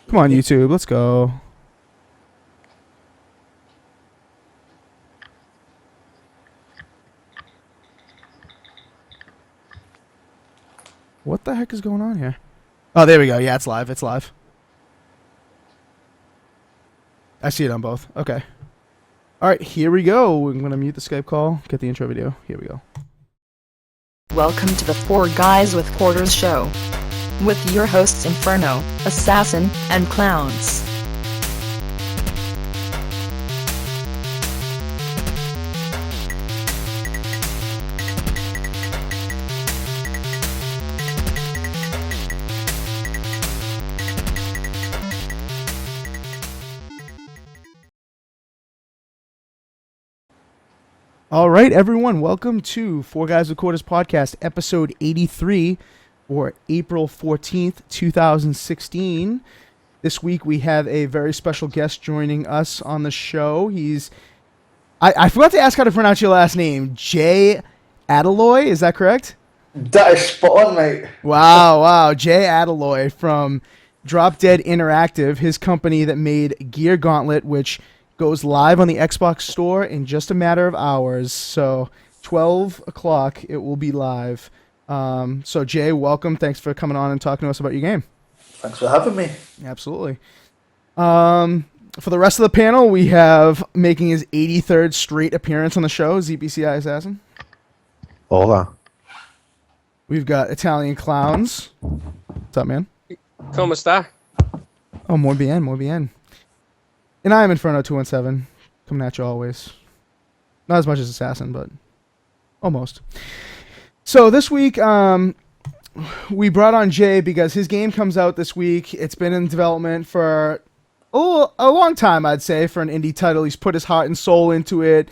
Come on, YouTube. Let's go. What the heck is going on here? Oh, there we go. Yeah, it's live. It's live. I see it on both. Okay. All right, here we go. I'm going to mute the Skype call, get the intro video. Here we go. Welcome to the Four Guys with Quarters show. With your hosts Inferno, Assassin, and Clowns. All right, everyone. Welcome to 4GwQPodcast, episode 83 for April 14th, 2016. This week we have a very special guest joining us on the show. I forgot to ask how to pronounce your last name. Jay Adaloy, is that correct? That is spot on, mate. Wow. Jay Adaloy from Drop Dead Interactive, his company that made Gear Gauntlet, which goes live on the Xbox store in just a matter of hours. So 12 o'clock, it will be live. So Jay, welcome. Thanks for coming on and talking to us about your game. Thanks for having me. Absolutely. For the rest of the panel, we have making his 83rd straight appearance on the show, ZBCI Assassin. Hola. We've got Italian Clowns. What's up, man? ¿Cómo está? Oh, muy bien. And I am Inferno217, coming at you always. Not as much as Assassin, but almost. So this week, we brought on Jay because his game comes out this week. It's been in development for a long time, I'd say, for an indie title. He's put his heart and soul into it.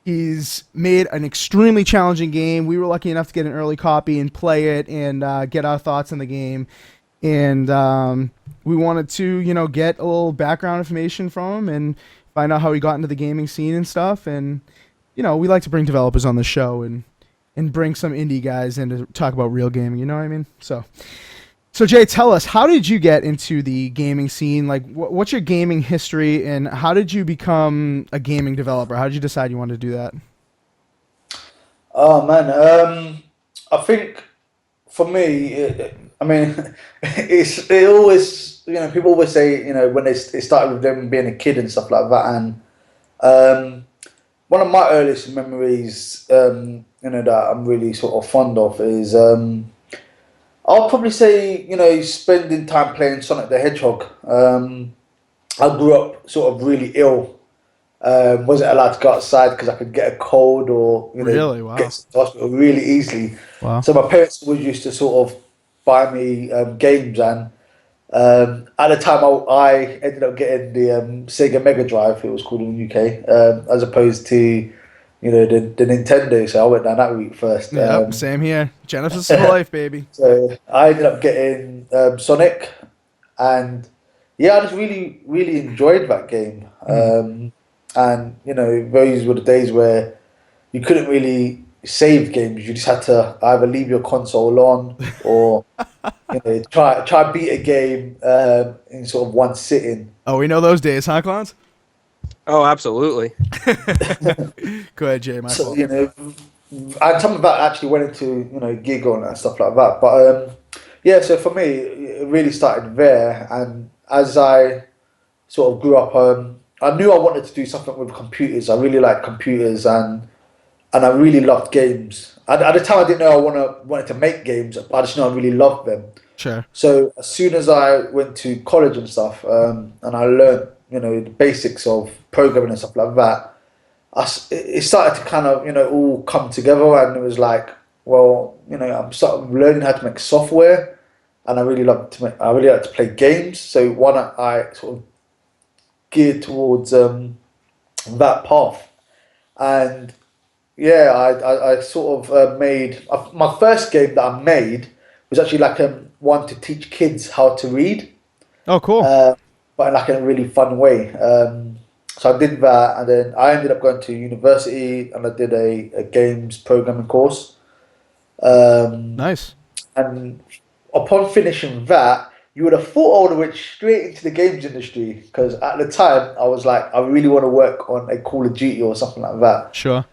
He's made an extremely challenging game. We were lucky enough to get an early copy and play it and get our thoughts on the game. And we wanted to, get a little background information from him and find out how he got into the gaming scene and stuff. And, we like to bring developers on the show and bring some indie guys in to talk about real gaming, you know what I mean? So Jay, tell us, how did you get into the gaming scene? Like, what's your gaming history, and how did you become a gaming developer? How did you decide you wanted to do that? Oh, man. I think for me, it always, people always say, when it started with them being a kid and stuff like that. And one of my earliest memories, that I'm really sort of fond of is, I'll probably say, spending time playing Sonic the Hedgehog. I grew up sort of really ill. Wasn't allowed to go outside because I could get a cold or, Really? Wow. get to the hospital really easily. Wow. So my parents always used to sort of buy me games, and at the time I ended up getting the Sega Mega Drive, it was called in the UK, as opposed to the Nintendo. So I went down that route first. Yep, same here. Genesis for life, baby. So I ended up getting Sonic, and yeah, I just really really enjoyed that game. And those were the days where you couldn't really save games. You just had to either leave your console on or try beat a game in sort of one sitting. Oh, we know those days, huh, Clowns? Oh, absolutely. Go ahead, Jay. My So fault. and some of that actually went into gig on and stuff like that. But yeah, so for me, it really started there. And as I sort of grew up, I knew I wanted to do something with computers. I really liked computers, and I really loved games. At the time, I didn't know I wanted to make games, but I just know I really loved them. Sure. So as soon as I went to college and stuff, and I learned, the basics of programming and stuff like that, it started to kind of, all come together, and it was like, well, I'm learning how to make software, and I really like to play games. So why not I sort of geared towards that path, and yeah, I sort of made my first game that I made was actually like one to teach kids how to read. Oh, cool. But in like a really fun way. So I did that, and then I ended up going to university, and I did a games programming course. Nice. And upon finishing that, you would have thought I would have went straight into the games industry because at the time I was like, I really want to work on a Call of Duty or something like that. Sure.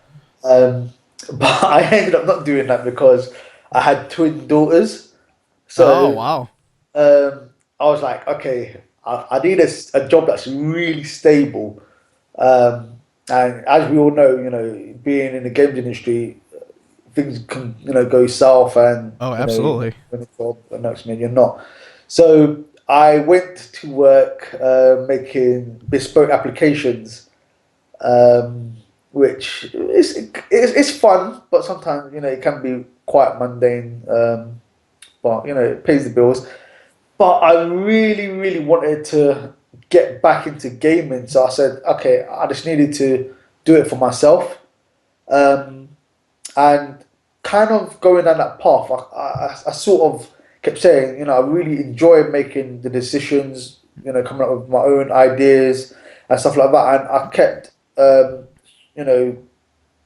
Um, but I ended up not doing that because I had twin daughters. Oh So wow. I was like, okay, I need a job that's really stable. And as we all know, being in the games industry, things can go south, and Oh, absolutely. when it's job, the next minute you're not. So I went to work making bespoke applications, which is fun, but sometimes it can be quite mundane. But it pays the bills. But I really, really wanted to get back into gaming, so I said, okay, I just needed to do it for myself. Um, and kind of going down that path, I sort of kept saying, I really enjoy making the decisions, coming up with my own ideas and stuff like that. And I kept, you know,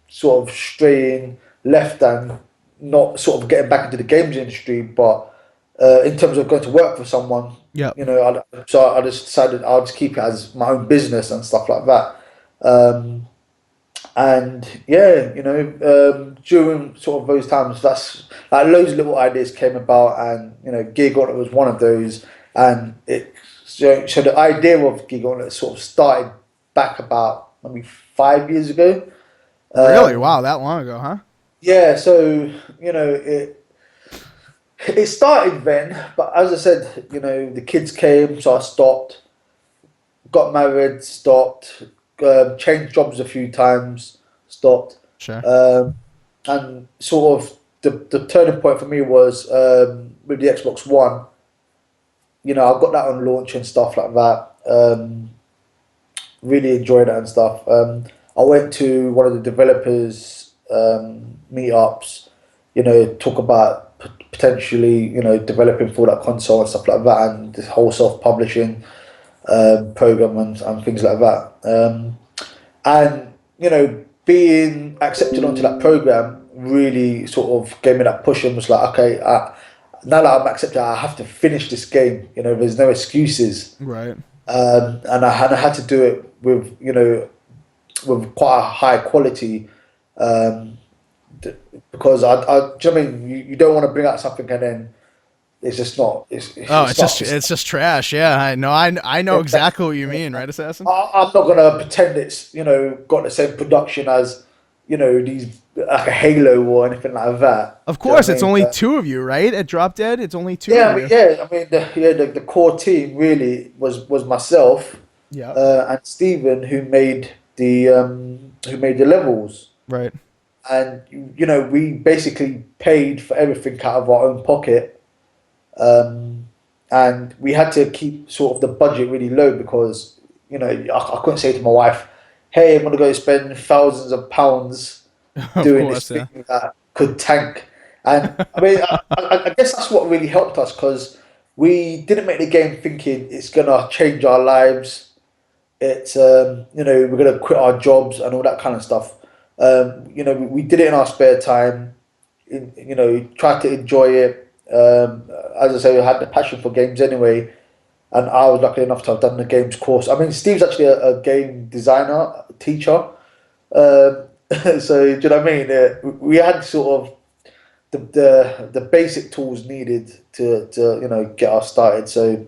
sort of straying left and not sort of getting back into the games industry, but in terms of going to work for someone, Yep. so I just decided I'll just keep it as my own business and stuff like that. Um, and yeah, during sort of those times, that's like loads of little ideas came about, and Gear Gauntlet was one of those. And so the idea of Gear Gauntlet sort of started back about maybe 5 years ago. Really? Um, Wow, that long ago, huh? yeah, so it started then, but as I said, the kids came, so I stopped. Got married, stopped. Changed jobs a few times, stopped. Sure. And sort of the turning point for me was with the Xbox One. I got that on launch and stuff like that. Really enjoyed it and stuff. I went to one of the developers meetups. Talk about potentially developing for that console and stuff like that, and this whole self-publishing program and things like that. And being accepted onto that program really sort of gave me that push and was like, okay, now that I'm accepted, I have to finish this game. There's no excuses. Right. And I had to do it with with quite a high quality, um, because do you know what I mean? You don't want to bring out something and then it's just not. Oh, It's not. it's just trash. Yeah, I know. I know exactly what you mean, right, Assassin? I'm not gonna pretend it's got the same production as these like a Halo or anything like that. Of Do you know course, what I it's mean? only two of you, right? At Drop Dead, it's only two Yeah, of you. the core team really was myself Yeah. and Steven who made the levels, Right. and we basically paid for everything out of our own pocket, and we had to keep sort of the budget really low because I couldn't say to my wife, "Hey, I'm gonna go spend thousands of pounds Of doing this course, yeah. thing that could tank." And I mean, I guess that's what really helped us because we didn't make the game thinking it's gonna change our lives. It's we're gonna quit our jobs and all that kind of stuff. We did it in our spare time. Tried to enjoy it. As I say, I had the passion for games anyway, and I was lucky enough to have done the games course. I mean, Steve's actually a game designer, teacher. So do you know what I mean? We had sort of the basic tools needed to get us started. So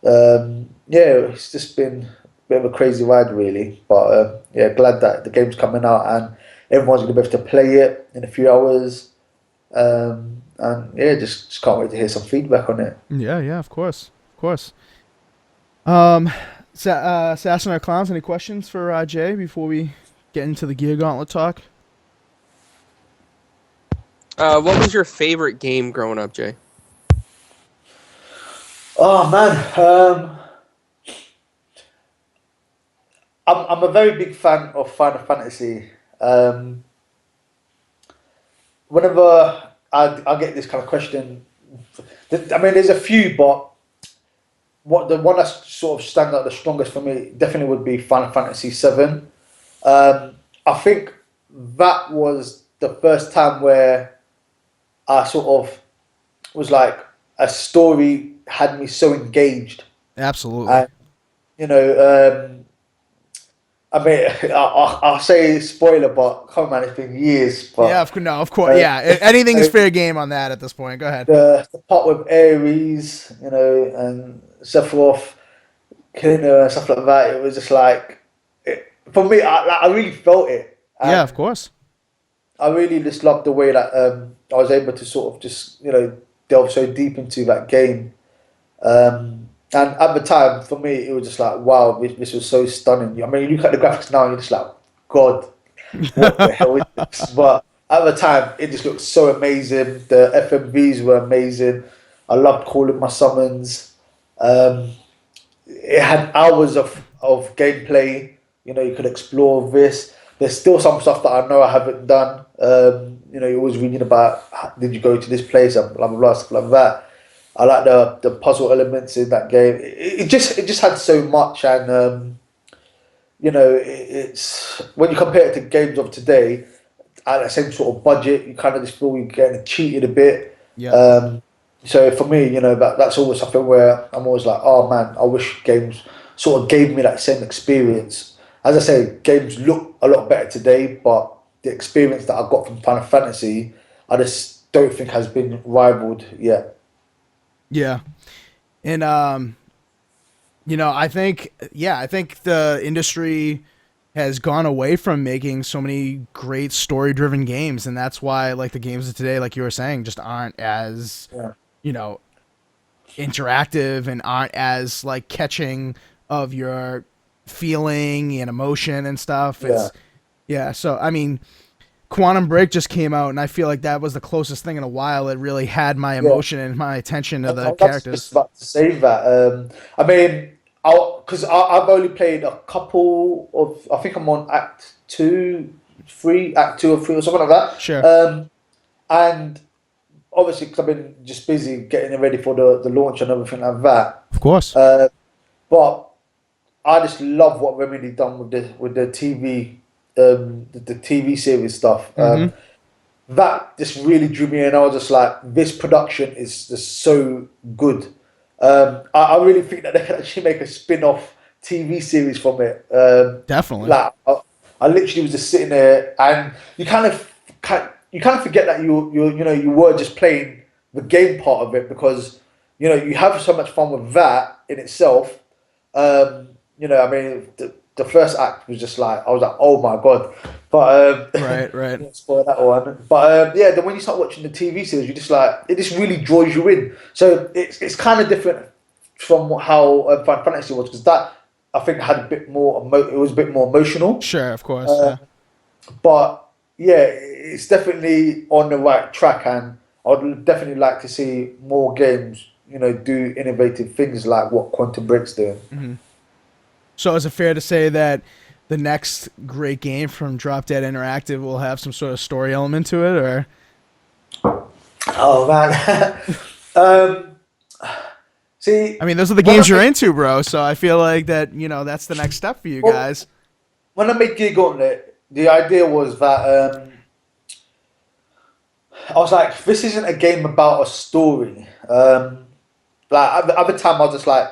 yeah, it's just been a bit of a crazy ride really. But yeah, glad that the game's coming out and everyone's gonna be able to play it in a few hours. And yeah, just can't wait to hear some feedback on it. Yeah, yeah, of course. Of course. Assassin or Clowns, any questions for Jay before we get into the Gear Gauntlet talk? What was your favorite game growing up, Jay? Oh man, I'm a very big fan of Final Fantasy. Whenever I get this kind of question, I mean, there's a few, but the one that sort of stands out the strongest for me definitely would be Final Fantasy VII. I think that was the first time where I sort of was like a story had me so engaged. Absolutely. And you know, I mean, I'll say spoiler, but come on, man, it's been years. Yeah, But of course. uh, Yeah, anything is fair game on that at this point. Go ahead. the part with Ares, you know, and Sephiroth killing her and stuff like that, it was just like, for me, I really felt it. Yeah, of And course. I really just loved the way that I was able to sort of just, you know, delve so deep into that game. And at the time, for me, it was just like, wow, this was so stunning. I mean, you look at the graphics now, and you're just like, God, what the hell is this? But at the time, it just looked so amazing. The FMVs were amazing. I loved calling my summons. Um, it had hours of gameplay. You know, you could explore this. There's still some stuff that I know I haven't done. You know, you're always reading about did you go to this place and blah blah blah stuff like that. I like the puzzle elements in that game. It just had so much, and you know, it's when you compare it to games of today at the same sort of budget, you kind of just feel you're getting cheated a bit. Yeah. So for me, you know, that's always something where I'm always like, oh man, I wish games sort of gave me that same experience. As I say, games look a lot better today, but the experience that I got from Final Fantasy, I just don't think has been rivaled yet. Yeah. And I think the industry has gone away from making so many great story-driven games, and that's why like the games of today, like you were saying, just aren't as Yeah. you know interactive and aren't as like catching of your feeling and emotion and stuff. Yeah. So I mean, Quantum Break just came out, and I feel like that was the closest thing in a while it really had my Yeah. emotion and my attention to the I was just characters. about to say that. I mean, because I've only played a couple of. I think I'm on Act 2, 3, Act 2 or 3 or something like that. Sure. And obviously, because I've been just busy getting ready for the launch and everything like that. Of course. But I just love what Remedy done with the TV, the TV series stuff. That just really drew me in. I was just like, this production is just so good. I really think that they can actually make a spin-off TV series from it. Definitely. Like I literally was just sitting there, and you kind of forget that you were just playing the game part of it, because you know you have so much fun with that in itself. You know, I mean, the first act was just like, I was like, oh my god. But Right. won't spoil that one. But yeah, then when you start watching the TV series, you just like, it just really draws you in. So it's kind of different from how Final Fantasy was, because that I think had a bit more it was a bit more emotional. Sure, of course. But yeah, it's definitely on the right track, and I would definitely like to see more games, you know, do innovative things like what Quantum Break's doing. So is it fair to say that the next great game from Drop Dead Interactive will have some sort of story element to it, or? Oh man. See, I mean, those are the games you're into, bro. So I feel like that, that's the next step for you guys. When I made Gauntlet, the idea was that I was like, this isn't a game about a story. Like at the time, I was just like,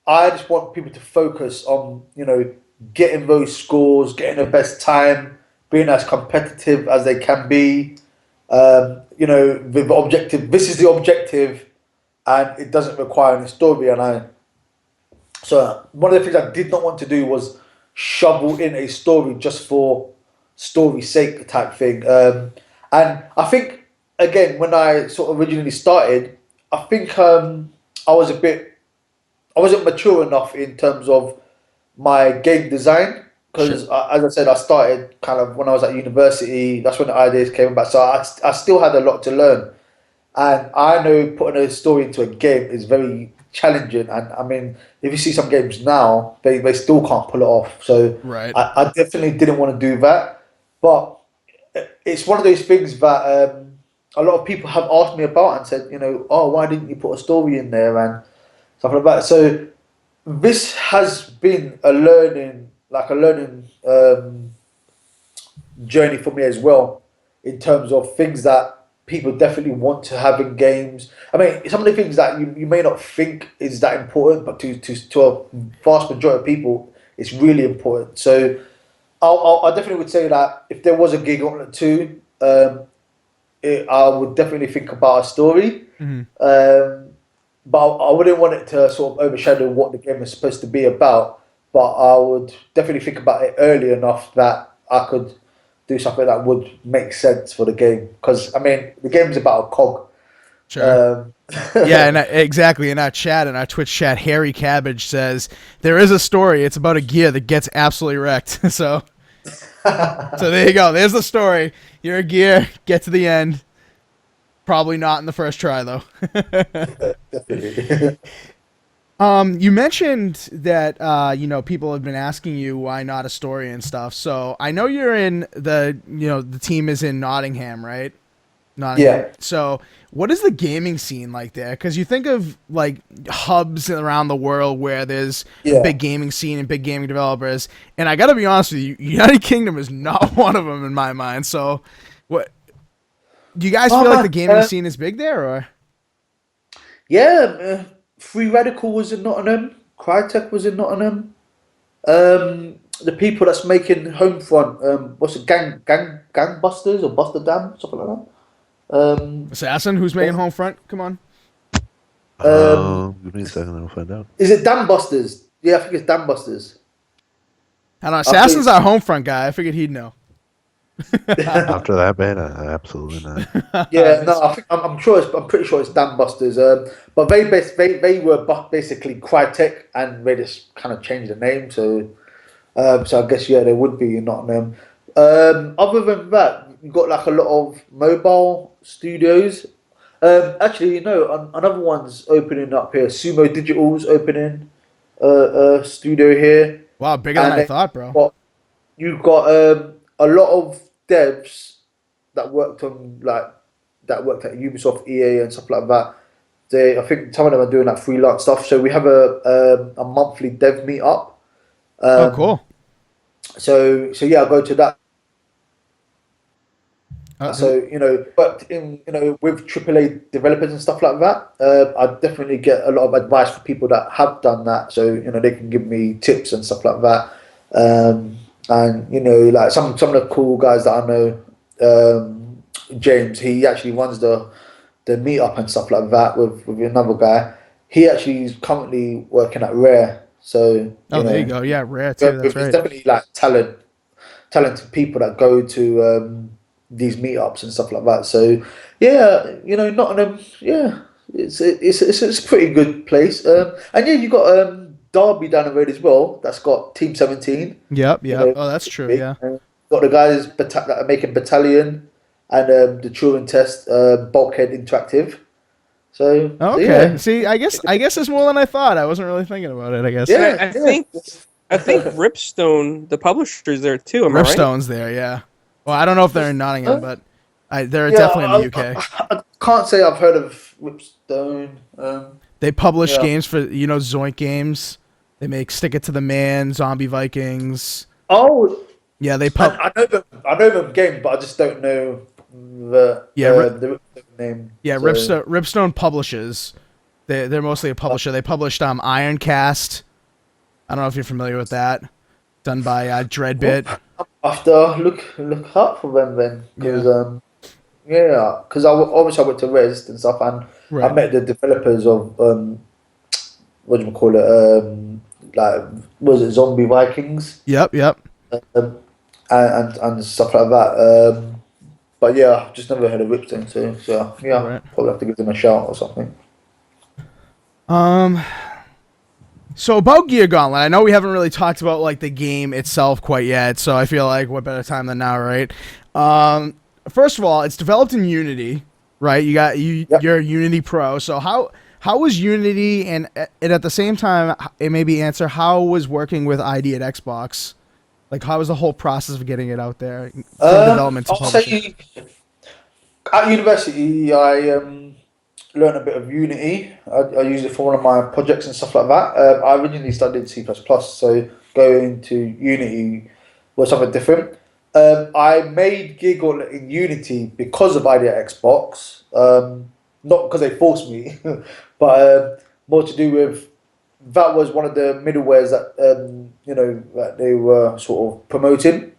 I just want people to focus on, you know, getting those scores, getting the best time, being as competitive as they can be. You know, the objective. This is the objective, and it doesn't require any story. So one of the things I did not want to do was shovel in a story just for story's sake type thing. And I think again, when I sort of originally started, I think I wasn't mature enough in terms of my game design, because as I said, I started kind of when I was at university. That's when the ideas came about. So I still had a lot to learn, and I know putting a story into a game is very challenging. And I mean, if you see some games now, they still can't pull it off. So Right. I definitely didn't want to do that. But it's one of those things that a lot of people have asked me about and said, you know, oh, why didn't you put a story in there and stuff like that. So this has been a learning journey for me as well, in terms of things that people definitely want to have in games. I mean, some of the things that you may not think is that important, but to a vast majority of people, it's really important. So I definitely would say that if there was a Gauntlet 2, I would definitely think about a story. Mm-hmm. But I wouldn't want it to sort of overshadow what the game is supposed to be about. But I would definitely think about it early enough that I could do something that would make sense for the game. Because I mean, the game's about a cog. Sure. Yeah, and exactly. In our chat, in our Twitch chat, Harry Cabbage says there is a story. It's about a gear that gets absolutely wrecked. So there you go. There's the story. You're a gear. Get to the end. Probably not in the first try though. Definitely. You mentioned that people have been asking you why not a story and stuff. So I know you're in the team is in Nottingham, right? Nottingham. Yeah. So what is the gaming scene like there? Because you think of like hubs around the world where there's a big gaming scene and big gaming developers, and I got to be honest with you, United Kingdom is not one of them in my mind. So what? Do you guys feel like the gaming scene is big there, or? Yeah, Free Radical was in Nottingham. Crytek was in Nottingham. The people that's making Homefront, what's it, Gangbusters or Buster Dam, something like that. Assassin, who's making Homefront? Come on. Give me a second, I'll find out. Is it Dam Busters? Yeah, I think it's Dam Busters. I don't know. Assassin's our Homefront guy. I figured he'd know. After that beta, absolutely not. Yeah, no, I'm pretty sure it's Dam Busters. But they were basically Crytek, and they just kind of changed the name. So I guess they would be in Nottingham. Other than that, you've got like a lot of mobile studios. Actually, another one's opening up here. Sumo Digital's opening a studio here. Wow, bigger than I thought, bro. Well, you've got a lot of devs that worked at Ubisoft, EA, and stuff like that. I think some of them are doing like freelance stuff. So we have a monthly dev meetup. Oh, cool. So yeah, I'll go to that. So but with AAA developers and stuff like that, I definitely get a lot of advice for people that have done that. So they can give me tips and stuff like that. And like some of the cool guys that I know, James, he actually runs the meetup and stuff like that with another guy. He actually is currently working at Rare. So there you go. Yeah, Rare too. That's right. There's definitely like talented people that go to these meetups and stuff like that. So yeah, Nottingham, yeah, it's a pretty good place. And yeah, you got Derby down the road as well. That's got Team 17. Yep. Oh, that's true. Yeah. Got the guys that are making Battalion and the Turing Test, Bulkhead Interactive. So okay. So yeah. See, I guess it's more than I thought. I wasn't really thinking about it. I guess. Yeah, I think Ripstone, the publisher's there too. Am I right? Ripstone's there. Yeah. Well, I don't know if they're in Nottingham, but they're definitely in the UK. I can't say I've heard of Ripstone. They publish games for Zoink Games. They make Stick It to the Man, Zombie Vikings. Oh, yeah, they. I know them games, but I just don't know the name. Yeah, so. Ripstone publishes. They're mostly a publisher. They published Ironcast. I don't know if you're familiar with that. Done by Dreadbit. I have to look up for them then, because because obviously I went to Rezzed and stuff, and I met the developers of what do you call it? Like, was it Zombie Vikings? Yep. And stuff like that. But yeah, I've just never heard of Ripstone, so yeah, probably have to give them a shout or something. So about Gear Gauntlet, I know we haven't really talked about like the game itself quite yet, so I feel like what better time than now, right? First of all, it's developed in Unity, right? You're a Unity pro, so how was Unity, and at the same time, it maybe answer how was working with ID at Xbox? Like, how was the whole process of getting it out there from development to publishing? At university, I learned a bit of Unity. I used it for one of my projects and stuff like that. I originally studied C++, so going to Unity was something different. I made Gear Gauntlet in Unity because of Idea Xbox, not because they forced me, but more to do with that was one of the middlewares that that they were sort of promoting.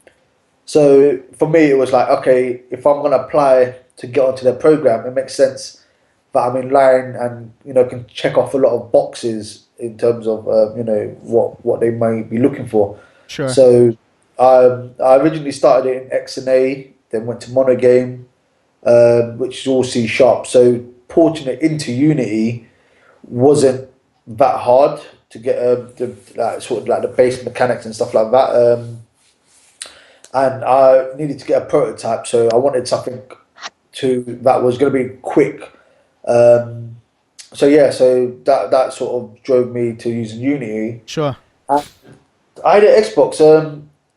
So for me, it was like, okay, if I'm gonna apply to get onto their program, it makes sense that I'm in line and can check off a lot of boxes in terms of what they might be looking for. Sure. So I originally started it in XNA, then went to Monogame, which is all C sharp. So porting it into Unity wasn't that hard to get the like, sort of like the base mechanics and stuff like that. And I needed to get a prototype, so I wanted something that was going to be quick. So yeah, so that sort of drove me to using Unity. Sure. And I had an Xbox.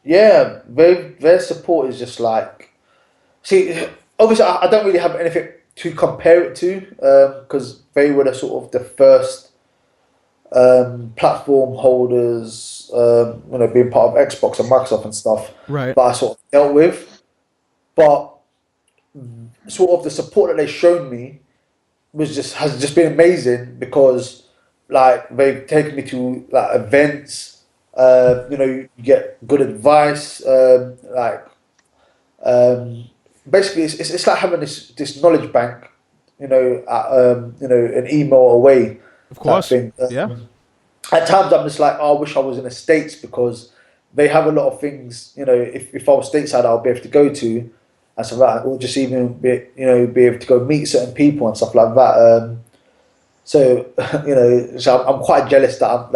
Yeah, their support is just like. See, obviously, I don't really have anything to compare it to because they were the sort of the first platform holders, being part of Xbox and Microsoft and stuff Right. that I sort of dealt with. But sort of the support that they've shown me has just been amazing because like they've taken me to like events. You get good advice. Basically, it's like having this knowledge bank. An email away Of type course. thing. Yeah. At times, I'm just like, oh, I wish I was in the States because they have a lot of things. If I was stateside, I'll be able to go to and stuff like that, or just even be able to go meet certain people and stuff like that. So so I'm quite jealous that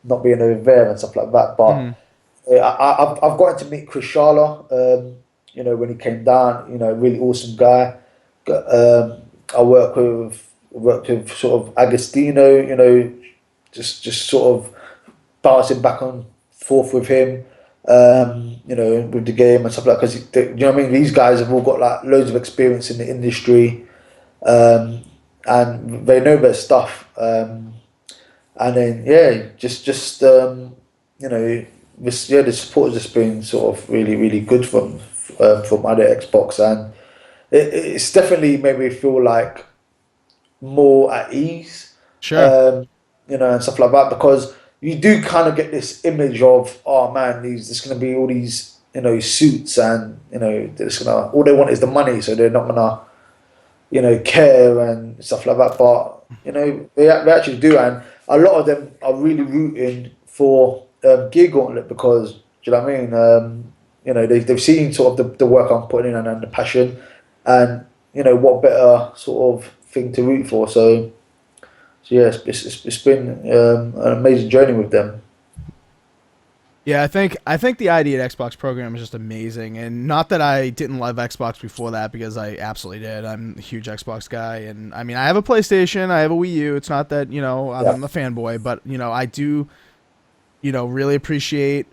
not being over there and stuff like that. But Mhm. I've gotten to meet Chris Sharla, when he came down. Really awesome guy. I worked with sort of Agostino. Just sort of bouncing back and forth with him. With the game and stuff like that. Because you know what I mean. These guys have all got like loads of experience in the industry, and they know their stuff. And then the support has just been sort of really really good from other Xbox, and it's definitely made me feel like more at ease, Sure. and stuff like that because you do kind of get this image of, oh man, there's going to be all these suits and they're just gonna, all they want is the money, so they're not gonna care and stuff like that. But they actually do, and a lot of them are really rooting for Gear Gauntlet because do you know what I mean? They've seen sort of the work I'm putting in and the passion, and what better sort of thing to root for. So yeah, it's been an amazing journey with them. Yeah, I think the ID at Xbox program is just amazing, and not that I didn't love Xbox before that because I absolutely did. I'm a huge Xbox guy, and I mean I have a PlayStation, I have a Wii U. It's not that I'm a fanboy, but I do really appreciate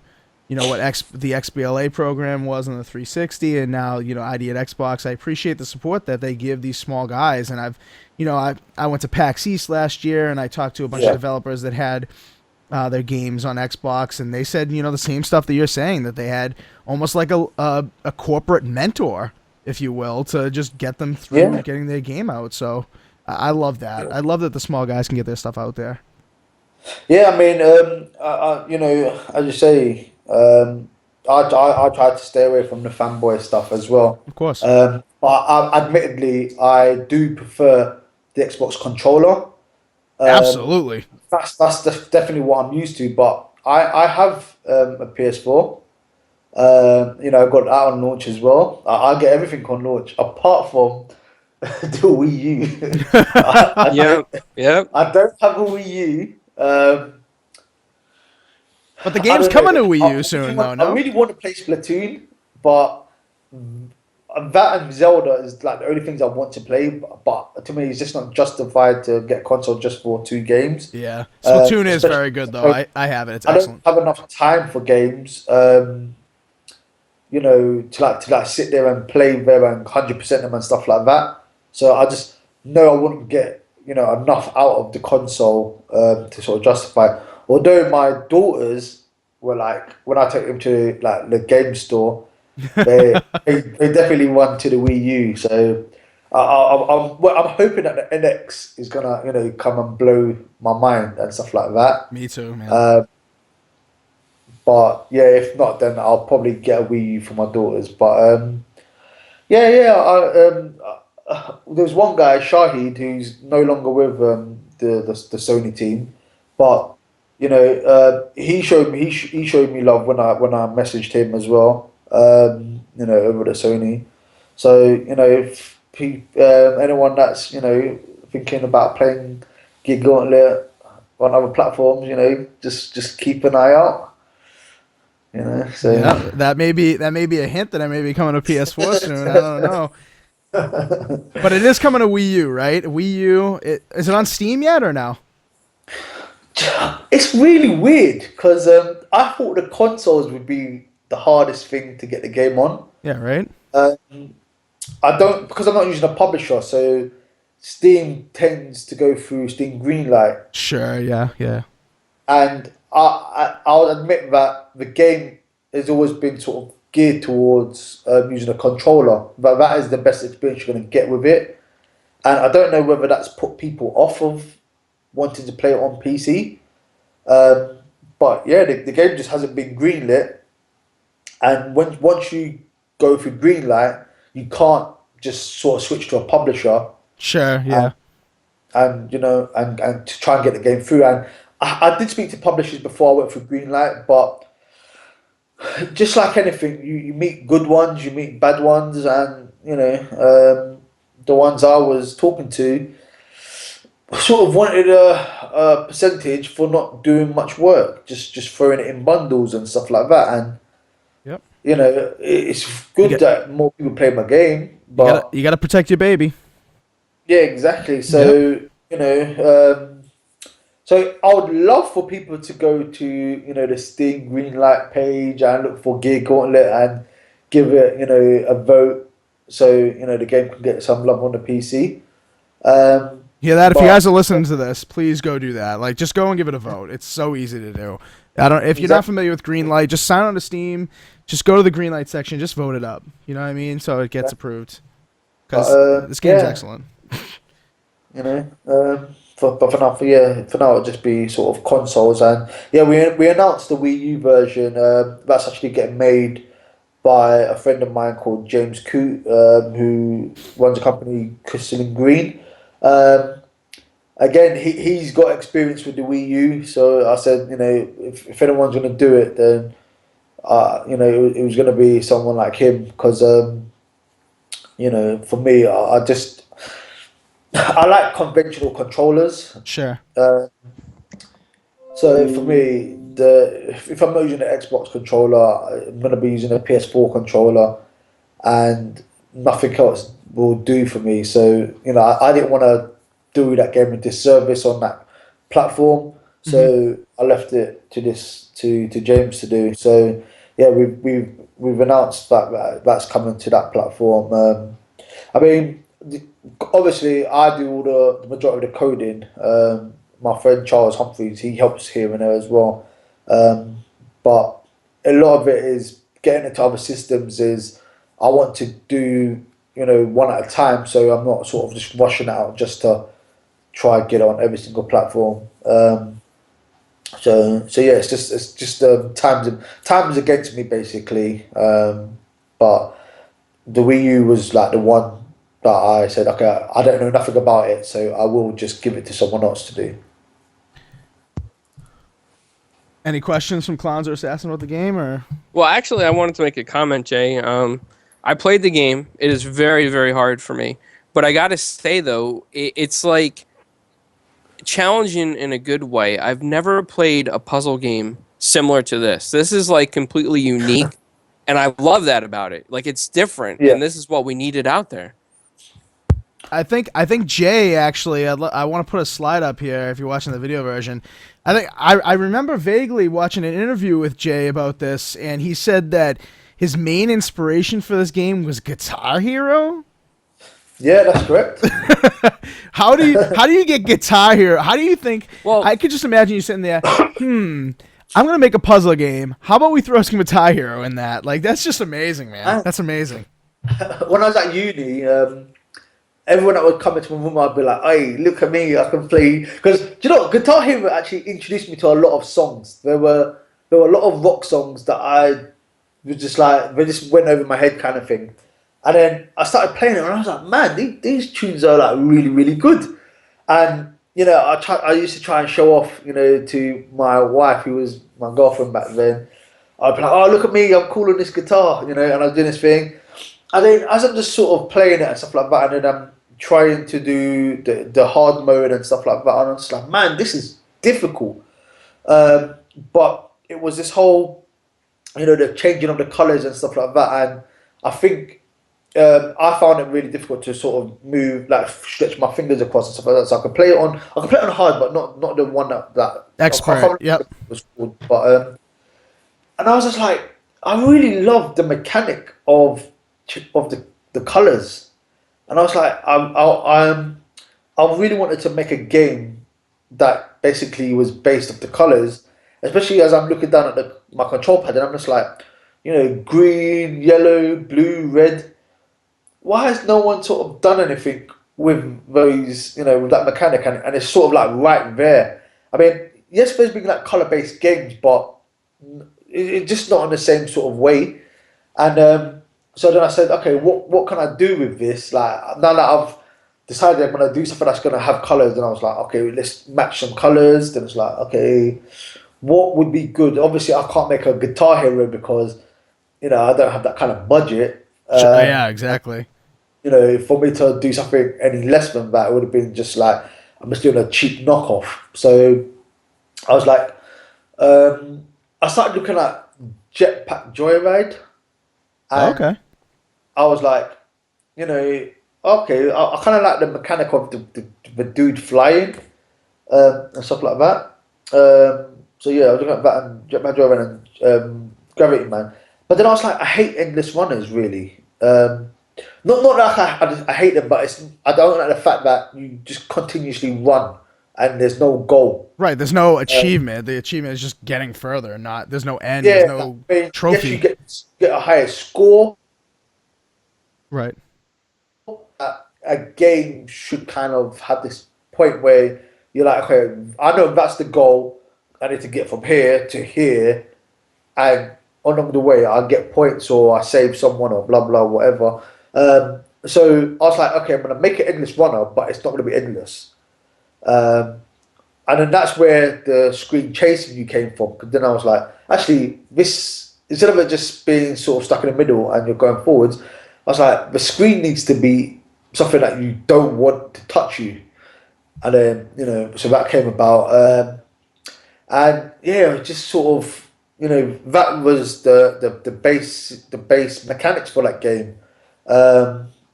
what the XBLA program was on the 360, and now ID at Xbox. I appreciate the support that they give these small guys, and I went to PAX East last year, and I talked to a bunch of developers that had their games on Xbox, and they said the same stuff that you're saying, that they had almost like a corporate mentor, if you will, to just get them through getting their game out. So I love that. I love that the small guys can get their stuff out there. Yeah, I mean, as you say, I try to stay away from the fanboy stuff as well. Of course. But admittedly, I do prefer the Xbox controller. Absolutely. That's definitely what I'm used to. But I have a PS4. I got that on launch as well. I get everything on launch apart from the Wii U. Yeah. I don't have a Wii U. But the game's coming to Wii U soon, though, no? I really want to play Splatoon, but that and Zelda is like the only things I want to play. But to me, it's just not justified to get a console just for two games. Yeah. Splatoon is very good, though. I I have it. It's don't excellent. have enough time for games. To like sit there and play there and 100% them and stuff like that. So I just know I wouldn't get enough out of the console to sort of justify. Although my daughters were like, when I took them to like the game store, they definitely won to the Wii U. So I'm hoping that the NX is gonna, come and blow my mind and stuff like that. Me too, man. But yeah, if not, then I'll probably get a Wii U for my daughters. But yeah. There's one guy, Shahid, who's no longer with the Sony team, but he showed me he showed me love when I messaged him as well. Over the Sony. So if anyone that's thinking about playing Gauntlet on other platforms, just keep an eye out. So yeah, that may be a hint that I may be coming to PS4 soon. I don't know. But it is coming to Wii U, right? Wii U. Is it on Steam yet or no? It's really weird because I thought the consoles would be the hardest thing to get the game on. Yeah, right. Because I'm not using a publisher, so Steam tends to go through Steam Greenlight. Sure. Yeah. And I'll admit that the game has always been sort of geared towards using a controller, but that is the best experience you're going to get with it. And I don't know whether that's put people off of wanting to play it on PC. But yeah, the game just hasn't been greenlit. And once you go through Greenlight, you can't just sort of switch to a publisher. Sure. Yeah. And to try and get the game through. And I did speak to publishers before I went through Greenlight, but just like anything, you meet good ones, you meet bad ones, and the ones I was talking to sort of wanted a percentage for not doing much work, just throwing it in bundles and stuff like that. And yep. It's good that more people play my game, but you gotta protect your baby. Yeah, exactly. So so I would love for people to go to the Steam Greenlight page and look for Gear Gauntlet and give it a vote, so the game can get some love on the PC. If you guys are listening to this, please go do that. Like, just go and give it a vote. It's so easy to do. If you're not familiar with Greenlight, just sign on to Steam. Just go to the Greenlight section. Just vote it up. You know what I mean? So it gets approved. Because this game's excellent. For now, it'll just be sort of consoles. And yeah, we announced the Wii U version. That's actually getting made by a friend of mine called James Coote, who runs a company, Crystal and Green. Again, he's got experience with the Wii U, so I said, if anyone's going to do it, then it was going to be someone like him, because for me, I like conventional controllers. Sure. So for me, if I'm not using an Xbox controller, I'm going to be using a PS4 controller, and nothing else will do for me. So I didn't want to do that game a disservice on that platform, so I left it to James to do. So yeah, we've announced that's coming to that platform. I mean, obviously I do all the majority of the coding. My friend Charles Humphreys, he helps here and there as well, but a lot of it is getting into other systems. Is I want to do one at a time, so I'm not sort of just rushing out just to try and get on every single platform. So yeah, it's just time's against me basically. But the Wii U was like the one that I said, okay, I don't know nothing about it, so I will just give it to someone else to do. Any questions from Clowns or Assassin about the game, or? Well, actually, I wanted to make a comment, Jay. I played the game. It is very, very hard for me. But I got to say, though, it's like challenging in a good way. I've never played a puzzle game similar to this. This is like completely unique, and I love that about it. Like, it's different, and this is what we needed out there. I think Jay, actually, I want to put a slide up here if you're watching the video version. I remember vaguely watching an interview with Jay about this, and he said that his main inspiration for this game was Guitar Hero. Yeah, that's correct. How do you get Guitar Hero? How do you think? Well, I could just imagine you sitting there. I'm gonna make a puzzle game. How about we throw some Guitar Hero in that? Like, that's just amazing, man. And That's amazing. when I was at uni, everyone that would come into my room, I'd be like, "Hey, look at me! I can play." Because do you know, what? Guitar Hero actually introduced me to a lot of songs. There were a lot of rock songs that I was just like they just went over my head, kind of thing. And then I started playing it, and I was like, "Man, these tunes are like really, really good." And I used to try and show off, to my wife, who was my girlfriend back then. I'd be like, "Oh, look at me! I'm cool on this guitar," and I was doing this thing. And then as I'm just sort of playing it and stuff like that, and then I'm trying to do the hard mode and stuff like that, and I'm just like, man, this is difficult. But it was this whole, the changing of the colors and stuff like that, and I think I found it really difficult to sort of move, like stretch my fingers across and stuff like that. So I can play it on hard, but not the one that Expert. I can't remember Yep. what it was called. But and I was just like, I really love the mechanic of the colors, and I was like, I really wanted to make a game that basically was based off the colors, especially as I'm looking down at my control pad, and I'm just like, green, yellow, blue, red. Why has no one sort of done anything with those, with that mechanic, and it's sort of like right there. I mean, yes, there's been like color-based games, but it's just not in the same sort of way. And so then I said, okay, what can I do with this? Like now that I've decided I'm gonna do something that's gonna have colors, then I was like, okay, let's match some colors. Then it's like, okay, what would be good? Obviously, I can't make a Guitar Hero because I don't have that kind of budget. Yeah, exactly. For me to do something any less than that, it would have been just like I'm just doing a cheap knockoff. So I was like, I started looking at Jetpack Joyride, and Okay. I was like, okay, I kind of like the mechanic of the dude flying and stuff like that. So yeah, I was looking at that and Jetpack Joyride and Gravity Man. But then I was like, I hate endless runners, really. Not like I hate them, but I don't like the fact that you just continuously run and there's no goal. Right. There's no achievement. The achievement is just getting further. Not. There's no end. Yeah, There's no I mean, yes, trophy. you get a higher score. Right. A game should kind of have this point where you're like, okay, I know that's the goal. I need to get from here to here, and along the way, I get points or I save someone or blah blah whatever. So I was like, okay, I'm gonna make it endless runner, but it's not gonna be endless. Um, and then that's where the screen chasing you came from. Because then I was like, actually, this instead of it just being sort of stuck in the middle and you're going forwards, I was like, the screen needs to be something that you don't want to touch you. And then so that came about, and yeah, it just sort of that was the base mechanics for that game,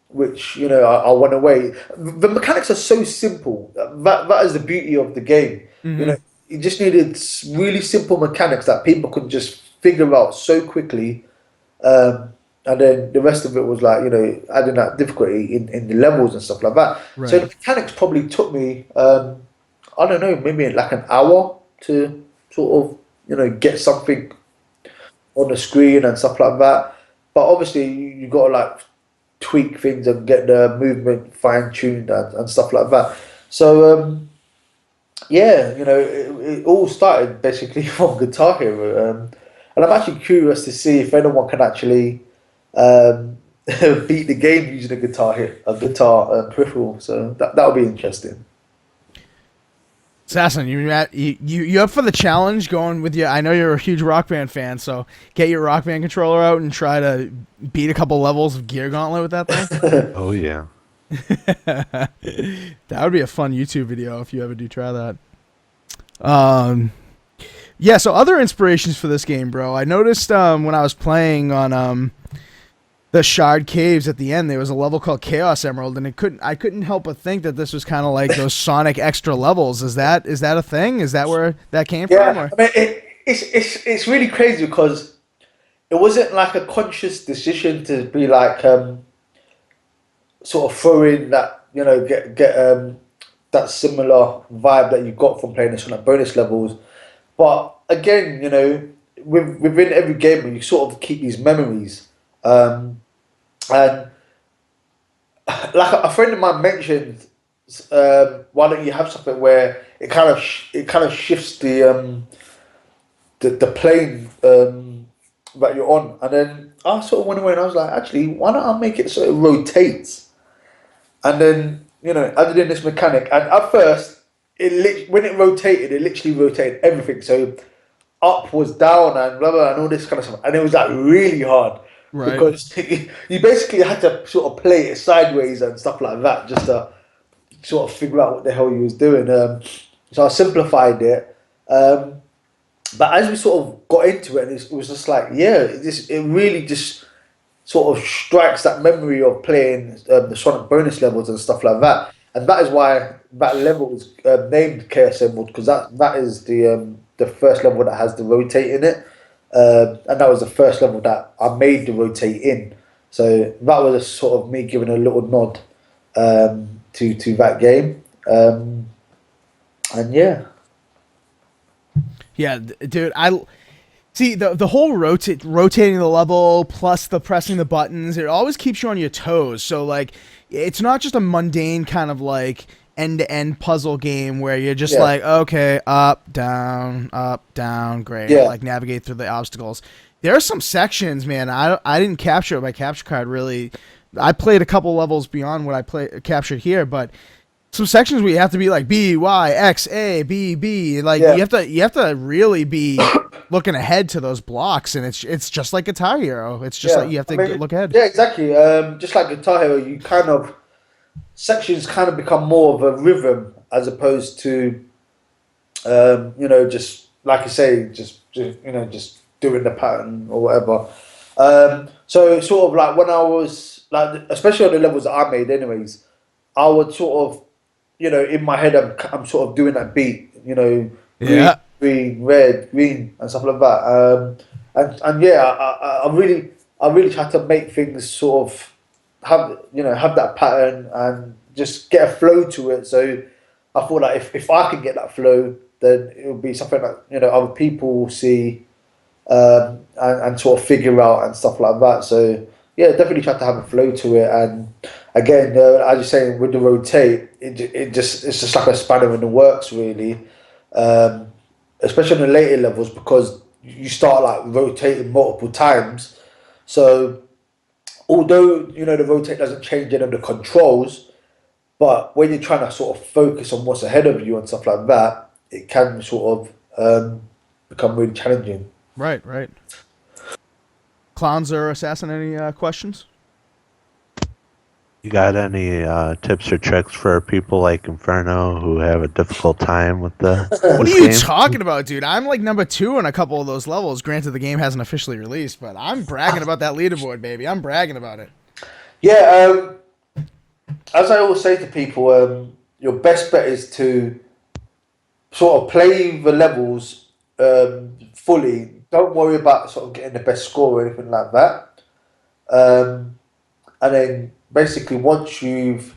which I went away. The mechanics are so simple. That is the beauty of the game. Mm-hmm. You just needed really simple mechanics that people could just figure out so quickly. And then the rest of it was like, adding that difficulty in the levels and stuff like that. Right. So the mechanics probably took me, I don't know, maybe like an hour to sort of, get something on the screen and stuff like that. But obviously you got to like tweak things and get the movement fine tuned and stuff like that. So, yeah, it all started basically from Guitar Hero. And I'm actually curious to see if anyone can actually beat the game using a guitar peripheral. So that'll be interesting. Assassin, you up for the challenge? Going with you? I know you're a huge Rock Band fan, so get your Rock Band controller out and try to beat a couple levels of Gear Gauntlet with that thing. Oh yeah. That would be a fun YouTube video if you ever do try that. Yeah. So other inspirations for this game, bro. I noticed when I was playing on the Shard Caves at the end, there was a level called Chaos Emerald, and I couldn't help but think that this was kind of like those Sonic extra levels. Is that a thing? Is that where that came from? Yeah, Or? I mean, it's really crazy because it wasn't like a conscious decision to be like sort of throw in that get that similar vibe that you got from playing this on like bonus levels. But again, within every game, you sort of keep these memories. And like a friend of mine mentioned, why don't you have something where it kind of shifts the plane that you're on, and then I sort of went away and I was like, actually, why not I make it so it rotates, and then added in this mechanic, and at first when it rotated, it literally rotated everything, so up was down and blah blah and all this kind of stuff, and it was like really hard Right. because you basically had to sort of play it sideways and stuff like that just to sort of figure out what the hell you was doing. So I simplified it. But as we sort of got into it, it was just like, it really just sort of strikes that memory of playing the Sonic bonus levels and stuff like that. And that is why that level was named Chaos Emerald, because that is the first level that has the rotate in it. And that was the first level that I made the rotate in. So that was a sort of me giving a little nod to that game. And yeah. Yeah, dude, I see the whole rotating the level plus the pressing the buttons. It always keeps you on your toes. So like, it's not just a mundane kind of like end-to-end puzzle game where you're just like, okay, up, down, great. Yeah. Like navigate through the obstacles. There are some sections, man. I didn't capture it. My capture card really. I played a couple levels beyond what I captured here, but some sections where you have to be like B, Y, X, A, B, B. Like you have to really be looking ahead to those blocks, and it's just like Guitar Hero. It's just like you have to look ahead. Yeah, exactly. Just like Guitar Hero, you kind of sections kind of become more of a rhythm as opposed to just like you say, just doing the pattern or whatever. So it's sort of like when I was like, especially on the levels that I made, anyways, I would sort of, in my head, I'm sort of doing that beat, green, red, green, and stuff like that. And yeah, I really try to make things sort of have that pattern and just get a flow to it. So I thought that if I can get that flow, then it will be something that other people will see and sort of figure out and stuff like that. So yeah, definitely try to have a flow to it. And again, as you're saying, with the rotate, it's just like a spanner in the works, really. Especially on the later levels, because you start like rotating multiple times. So although the rotate doesn't change any of the controls, but when you're trying to sort of focus on what's ahead of you and stuff like that, it can sort of become really challenging. Right. Clowns or Assassin, any questions? You got any tips or tricks for people like Inferno who have a difficult time with the What are you talking about, dude? I'm like number 2 in a couple of those levels. Granted, the game hasn't officially released, but I'm bragging about that leaderboard, baby. I'm bragging about it. Yeah, as I always say to people, your best bet is to sort of play the levels fully. Don't worry about sort of getting the best score or anything like that. And then basically once you've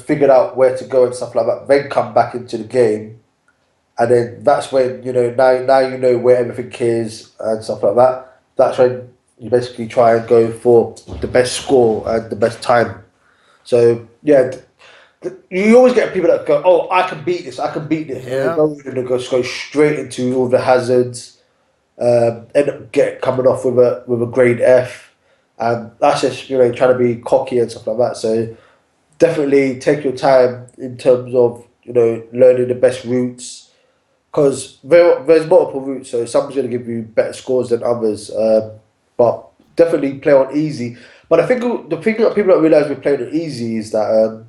figured out where to go and stuff like that, then come back into the game. And then that's when, now you know where everything is and stuff like that. That's when you basically try and go for the best score and the best time. So, yeah, you always get people that go, oh, I can beat this. Yeah. And they go straight into all the hazards, end up coming off with a grade F. And that's just, trying to be cocky and stuff like that. So definitely take your time in terms of, learning the best routes. Because there's multiple routes, so someone's going to give you better scores than others. But definitely play on easy. But I think the thing that people don't realise with playing on easy is that,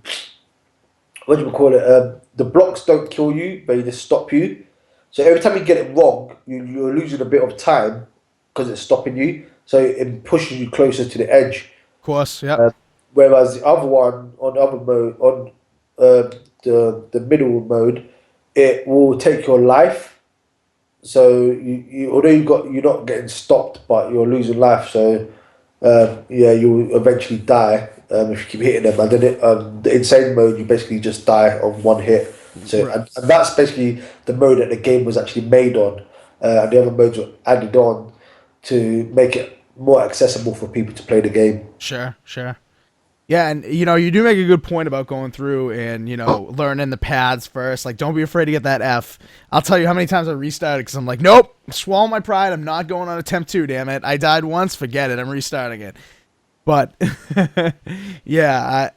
what do you call it? The blocks don't kill you, but they just stop you. So every time you get it wrong, you're losing a bit of time because it's stopping you. So it pushes you closer to the edge. Of course, yeah. Whereas the other one, on the other mode, on the middle mode, it will take your life. So although you're not getting stopped, but you're losing life. So you'll eventually die if you keep hitting them. And then the insane mode, you basically just die on one hit. So, Right. and that's basically the mode that the game was actually made on, and the other modes were added on to make it more accessible for people to play the game. Sure, sure. Yeah, and you do make a good point about going through and learning the paths first. Like, don't be afraid to get that F. I'll tell you how many times I restarted because I'm like, nope, swallow my pride. I'm not going on attempt 2. Damn it, I died once. Forget it. I'm restarting it. But yeah,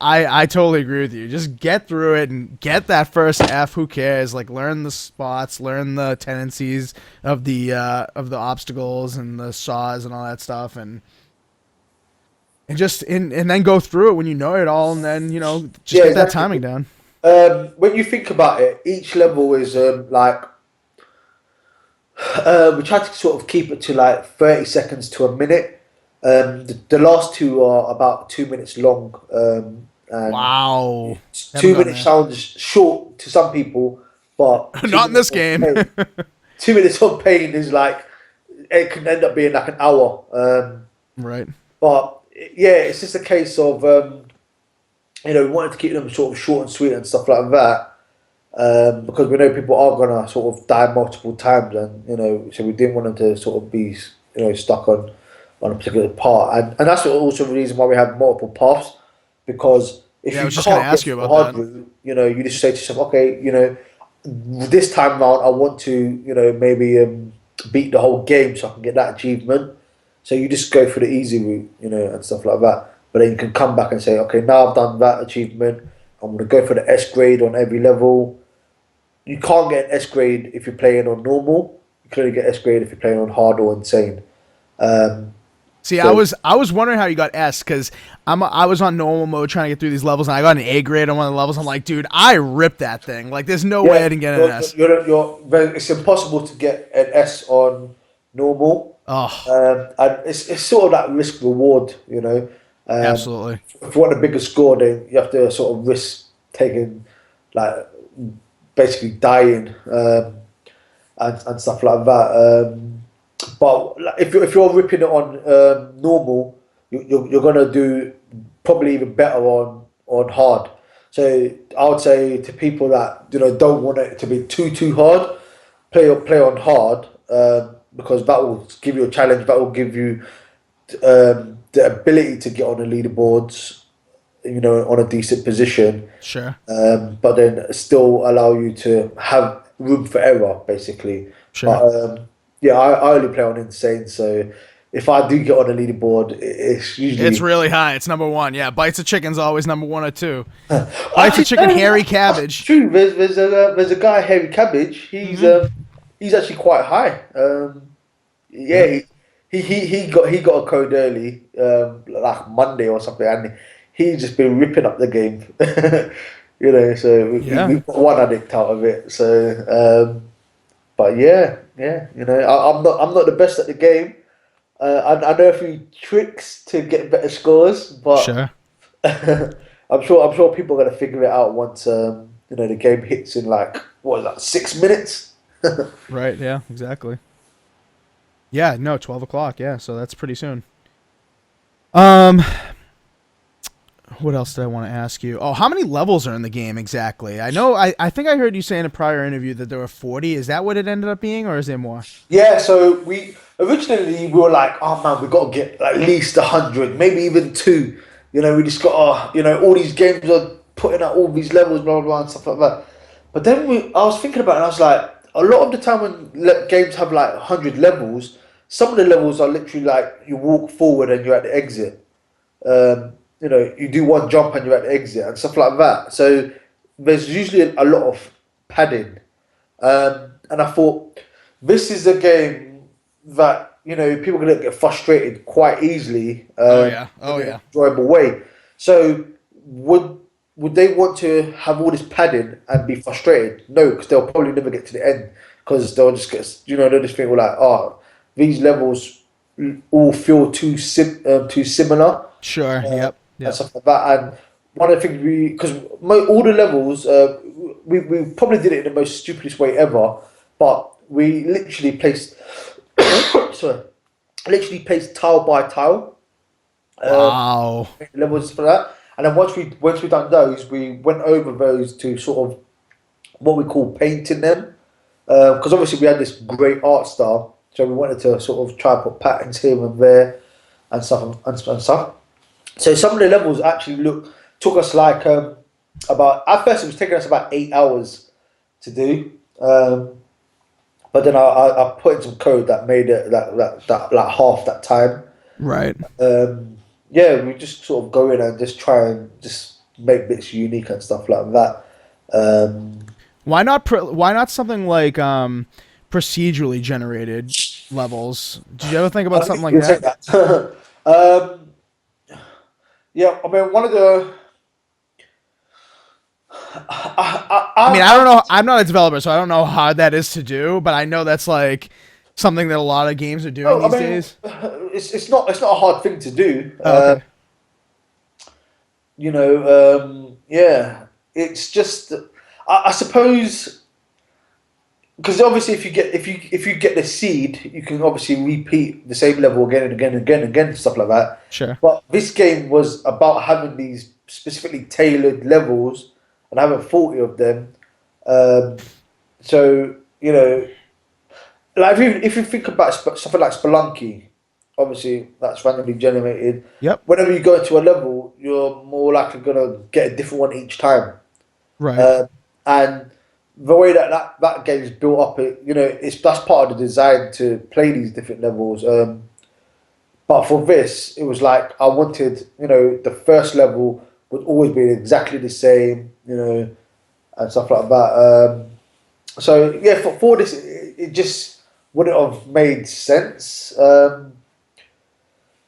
I totally agree with you. Just get through it and get that first F. Who cares? Like, learn the spots, learn the tendencies of the obstacles and the saws and all that stuff, and then go through it when you know it all, and then just get that timing down. When you think about it, each level is like we try to sort of keep it to like 30 seconds to a minute. The last two are about 2 minutes long. And Wow, 2 minutes sounds short to some people, but not in this game. 2 minutes of pain is like it can end up being like an hour. Right. But yeah, it's just a case of we wanted to keep them sort of short and sweet and stuff like that, because we know people are gonna sort of die multiple times, and so we didn't want them to sort of be stuck on a particular part, and that's also the reason why we have multiple paths, because if I you was just gonna can't ask get you the about hard that. route, you just say to yourself, okay, this time round I want to maybe beat the whole game so I can get that achievement. So you just go for the easy route, and stuff like that. But then you can come back and say, okay, now I've done that achievement. I'm going to go for the S grade on every level. You can't get an S grade if you're playing on normal. You can only get S grade if you're playing on hard or insane. See, So- I was wondering how you got S, because I was on normal mode trying to get through these levels, and I got an A grade on one of the levels. I'm like, dude, I ripped that thing. Like, there's no way I didn't get an S. It's impossible to get an S on normal. Oh, And it's sort of that risk reward, absolutely. If you want a bigger score, then you have to sort of risk taking, like, basically dying, and stuff like that. But like, if you're ripping it on normal, you're gonna do probably even better on hard. So I would say to people that don't want it to be too hard, play on hard, because that will give you a challenge. That will give you the ability to get on the leaderboards, on a decent position. Sure. But then still allow you to have room for error, basically. Sure. But yeah, I only play on insane, so if I do get on a leaderboard, it's usually It's really high. It's number 1. Yeah, Bites of Chicken's always number 1 or 2. Bites of Chicken, Hairy Cabbage. True. There's a guy, Hairy Cabbage. He's actually quite high. Yeah, he got a code early, like Monday or something, and he's just been ripping up the game. So we've got one addict out of it. So, but yeah, I'm not the best at the game. I know a few tricks to get better scores, but Sure. I'm sure people are gonna figure it out once the game hits in like what is that, 6 minutes. Right. Yeah. Exactly. Yeah. No. 12 o'clock. Yeah. So that's pretty soon. What else did I want to ask you? Oh, how many levels are in the game exactly? I know. I think I heard you say in a prior interview that there were 40. Is that what it ended up being, or is there more? Yeah, so we were like, oh man, we got to get at least 100, maybe even 2. We just got all these games are putting out all these levels, blah blah blah, and stuff like that. But then I was thinking about it, and I was like, a lot of the time when games have like 100 levels, some of the levels are literally like you walk forward and you're at the exit. You do one jump and you're at the exit and stuff like that. So there's usually a lot of padding. And I thought, this is a game that, people are going to get frustrated quite easily. In an enjoyable way. So would they want to have all this padding and be frustrated? No, because they'll probably never get to the end. Because they'll just get, they'll just think, like, oh, these levels all feel too similar. Sure. Yep. And stuff like that. And one of the things because all the levels, we probably did it in the most stupidest way ever, but we literally placed, tile by tile. Wow. Levels for that. And then once we done those, we went over those to sort of what we call painting them, because obviously we had this great art style, so we wanted to sort of try and put patterns here and there and stuff. So some of the levels actually took us like about at first it was taking us about 8 hours to do, but then I put in some code that made it that like half that time. Right. Yeah, we just sort of go in and just try and just make bits unique and stuff like that. Why not something like procedurally generated levels? Did you ever think about something like We'll take that? that. Yeah, I mean, one of the. I mean, I don't know. I'm not a developer, so I don't know how hard that is to do. But I know that's like something that a lot of games are doing these days. It's not a hard thing to do. Oh, okay. Yeah, it's just I suppose because obviously if you get the seed, you can obviously repeat the same level again and again and again and again, stuff like that. Sure. But this game was about having these specifically tailored levels and having 40 of them. So like if you think about something like Spelunky, obviously that's randomly generated. Yep. Whenever you go into a level, you're more likely gonna get a different one each time. Right. And the way that game is built up, that's part of the design to play these different levels. But for this, it was like I wanted, the first level would always be exactly the same, and stuff like that. So yeah, for this, it just wouldn't have made sense. And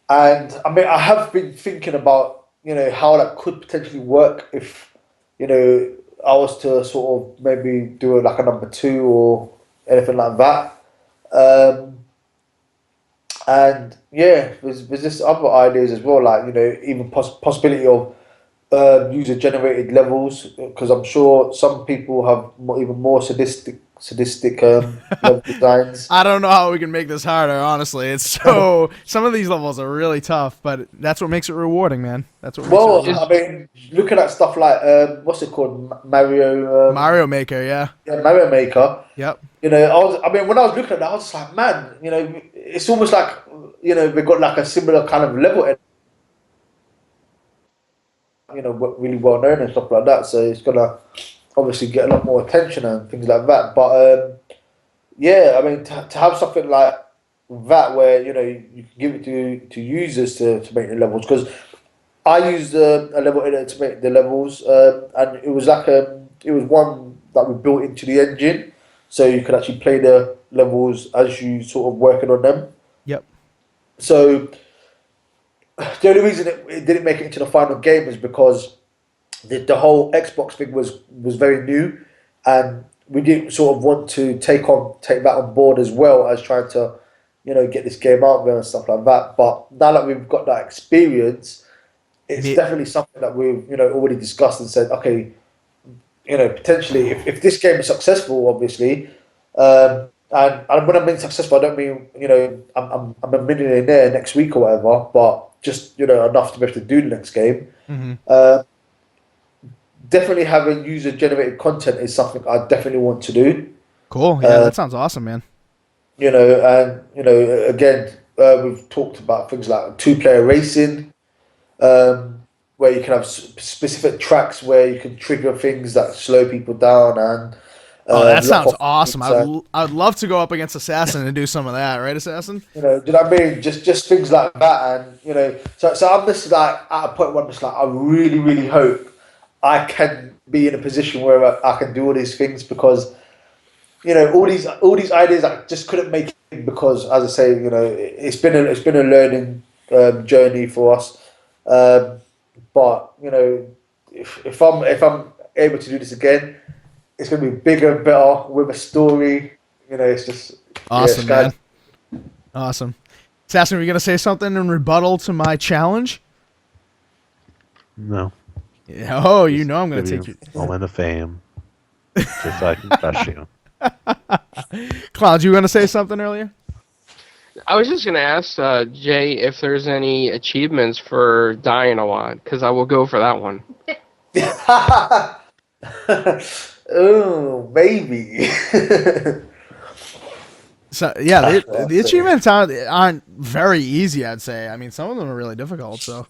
I mean, I have been thinking about, how that could potentially work if, I was to sort of maybe do like a number two or anything like that. And yeah, there's just other ideas as well, like, even possibility of user generated levels, because I'm sure some people have even more sadistic level designs. I don't know how we can make this harder. Honestly, it's so some of these levels are really tough, but that's what makes it rewarding, man. That's what makes it Well, rewarding. I mean, looking at stuff like what's it called, Mario, Mario Maker, yeah. yeah, Mario Maker. Yep. When I was looking at that, I was just like, man, it's almost like, we've got like a similar kind of level, really well known and stuff like that. So it's gonna obviously get a lot more attention and things like that. But yeah, I mean, to have something like that where you can give it to users to make the levels, because I used a level editor to make the levels, and it was like it was one that we built into the engine, so you could actually play the levels as you sort of working on them. Yep. So the only reason it didn't make it into the final game is because the whole Xbox thing was very new, and we didn't sort of want to take that on board as well as trying to get this game out there and stuff like that. But now that we've got that experience, it's definitely something that we've already discussed and said, okay, potentially if this game is successful, obviously, and when I mean successful, I don't mean I'm a millionaire next week or whatever, but just enough to be able to do the next game. Mm-hmm. Definitely having user generated content is something I definitely want to do. Cool. Yeah, that sounds awesome, man. Again, we've talked about things like 2-player racing, where you can have specific tracks where you can trigger things that slow people down and. That sounds awesome. I'd love to go up against Assassin and do some of that, right, Assassin? Do you know what I mean? Just things like that, and so I'm just like at a point where I'm just like, I really, really hope I can be in a position where I can do all these things, because all these ideas I just couldn't make it, because, as I say, it's been a learning journey for us. But if I'm able to do this again, it's going to be bigger and better with a story. It's just awesome, man. Awesome. Assassin, are you going to say something in rebuttal to my challenge? No. Yeah, oh, I'm going to take you. Moment of fame. Just so I can crush you. Cloud, you were going to say something earlier? I was just going to ask Jay if there's any achievements for dying a lot, because I will go for that one. Oh, maybe. So yeah, That's what the I'd say. achievements aren't very easy. I'd say. I mean, some of them are really difficult. So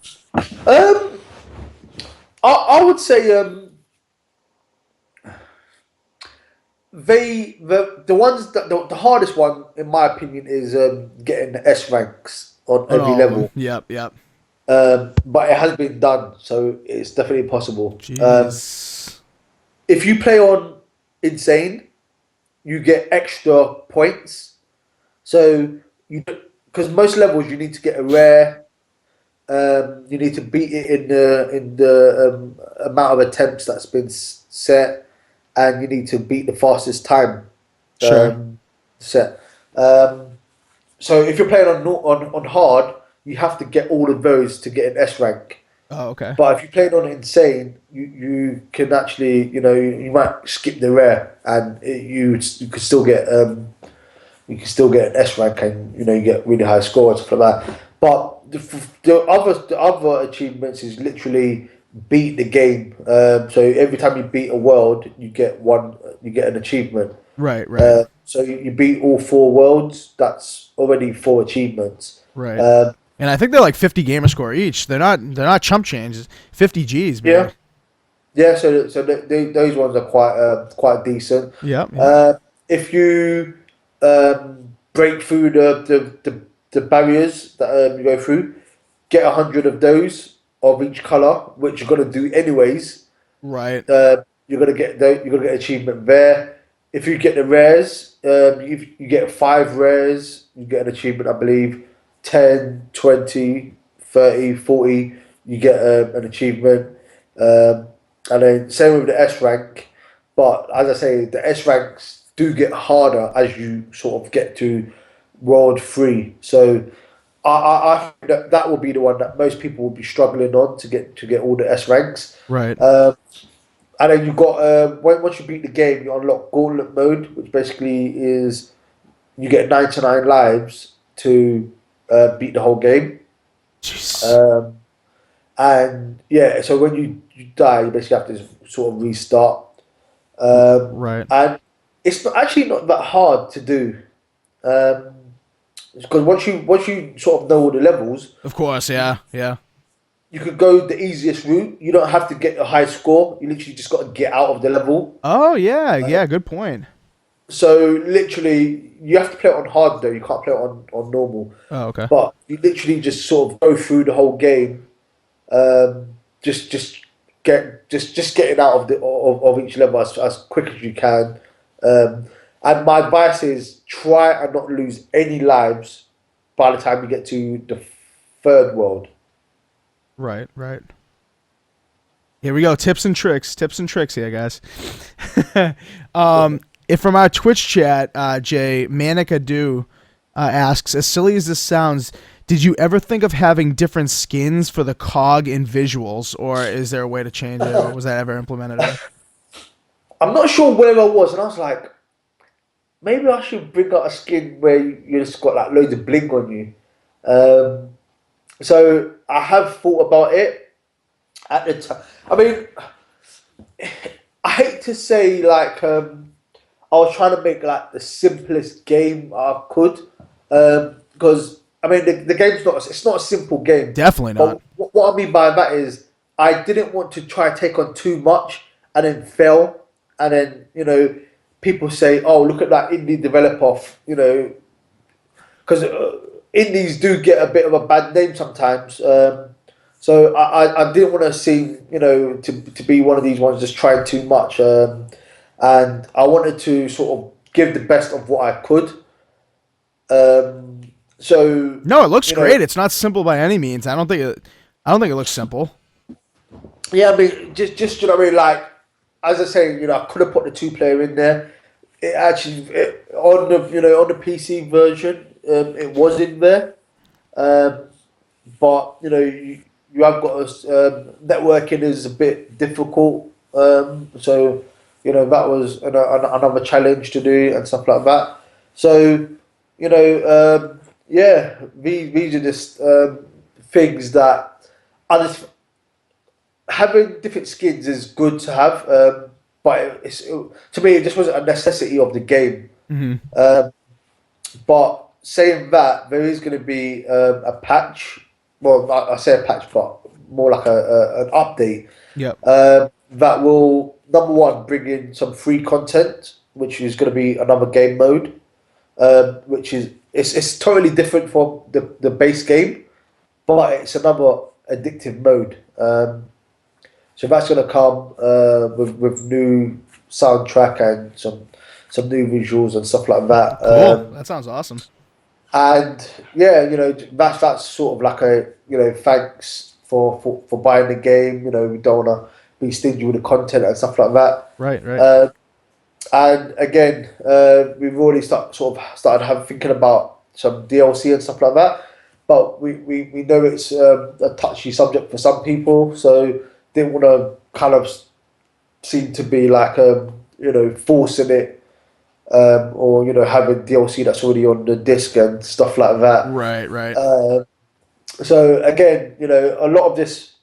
Um, I would say the ones that the hardest one in my opinion is getting the S ranks on on every all of them. level. Yep. Yep. But it has been done, so it's definitely possible. Jeez. If you play on insane, you get extra points. So you because most levels you need to get a rare. You need to beat it in the amount of attempts that's been set, and you need to beat the fastest time Sure. set. Um, so if you're playing on hard, you have to get all of those to get an S rank. Oh, okay. But if you're playing on insane, you can actually you might skip the rare and you could still get an S rank and you get really high score and stuff like that. But the other achievements is literally beat the game. So every time you beat a world, you get an achievement. Right. Right. So you beat all 4 worlds. That's already 4 achievements. Right. Um, And I think they're like 50 gamer score each. They're not chump changes. 50 G's, yeah, baby. yeah. Those ones are quite decent. Yep. Yep. Uh, if you break through the barriers that you go through, get 100 of those of each color, which you're gonna do anyways. Right. You're gonna get achievement there. If you get the rares, you get 5 rares, you get an achievement, I believe. 10, 20, 30, 40, you get an achievement. And then same with the S rank. But as I say, the S ranks do get harder as you sort of get to World 3. So I think that will be the one that most people will be struggling on to get all the S ranks. Right. And then you've got once you beat the game, you unlock Gauntlet mode, which basically is you get 99 lives to beat the whole game. Jeez. And yeah, so when you die, you basically have to sort of restart. Right. And it's actually not that hard to do. Because once you sort of know all the levels, Of course. Yeah. Yeah. you could go the easiest route. You don't have to get a high score. You literally just got to get out of the level. Oh yeah. Yeah. Good point. So literally, you have to play it on hard though. You can't play it on normal. Oh okay. But you literally just sort of go through the whole game. Just getting out of of each level as quick as you can. And my advice is try and not lose any lives by the time you get to the third world. Right. Right. Here we go. Tips and tricks. Tips and tricks here, guys. If from our Twitch chat, Jay Manicadu asks, as silly as this sounds, did you ever think of having different skins for the cog in visuals, or is there a way to change it, or was that ever implemented? I'm not sure where I was, and I was like, maybe I should bring out a skin where you just got like loads of bling on you. So I have thought about it at the time. I mean, I hate to say like I was trying to make like the simplest game I could because I mean the game's not a simple game. Definitely not. But what I mean by that is I didn't want to try and take on too much and then fail and then people say, oh, look at that indie developer, because indies do get a bit of a bad name sometimes. So I didn't want to seem to be one of these ones just trying too much. And I wanted to sort of give the best of what I could. So No, it looks great. It's not simple by any means. I don't think it looks simple. yeah, I mean, just what I mean, like as I say, I could have put the 2 player in there. It actually on the PC version, it was in there, but you have got networking is a bit difficult, so that was another challenge to do and stuff like that. So yeah, these are just things that I just having different skins is good to have. but to me, it just wasn't a necessity of the game. Hmm. But saying that, there is going to be a patch. Well, I say a patch, but more like an update Yep. that will, number one, bring in some free content, which is going to be another game mode, which is it's totally different from the base game, but it's another addictive mode. So that's going to come with new soundtrack and some new visuals and stuff like that. Cool. That sounds awesome. And yeah, that's sort of like a thanks for buying the game. We don't want to be stingy with the content and stuff like that. Right. Right. And again, we've already started thinking about some DLC and stuff like that. But we know it's a touchy subject for some people, so didn't want to kind of seem to be like forcing it, or having DLC that's already on the disc and stuff like that. Right. Right. So again, a lot of this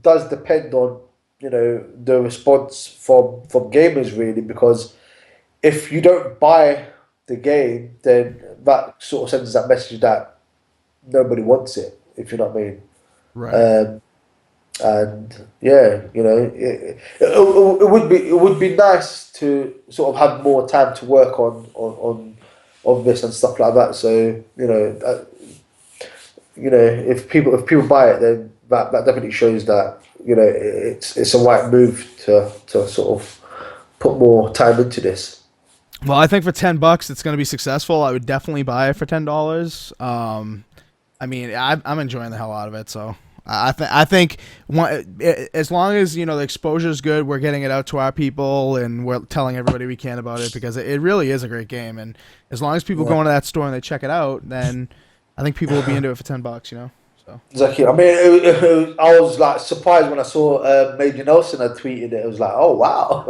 does depend on the response from gamers really, because if you don't buy the game, then that sort of sends that message that nobody wants it, if you know what I mean. Right. And yeah, it would be nice to sort of have more time to work on this and stuff like that. So if people buy it, then that definitely shows that it's a right move to sort of put more time into this. Well, I think for $10, it's going to be successful. I would definitely buy it for $10. I mean, I'm enjoying the hell out of it. So I think as long as the exposure is good, we're getting it out to our people and we're telling everybody we can about it, because it really is a great game. And as long as people go into that store and they check it out, then I think people will be into it for $10. So Exactly. I mean, I was like surprised when I saw Major Nelson had tweeted it. It was like, oh wow,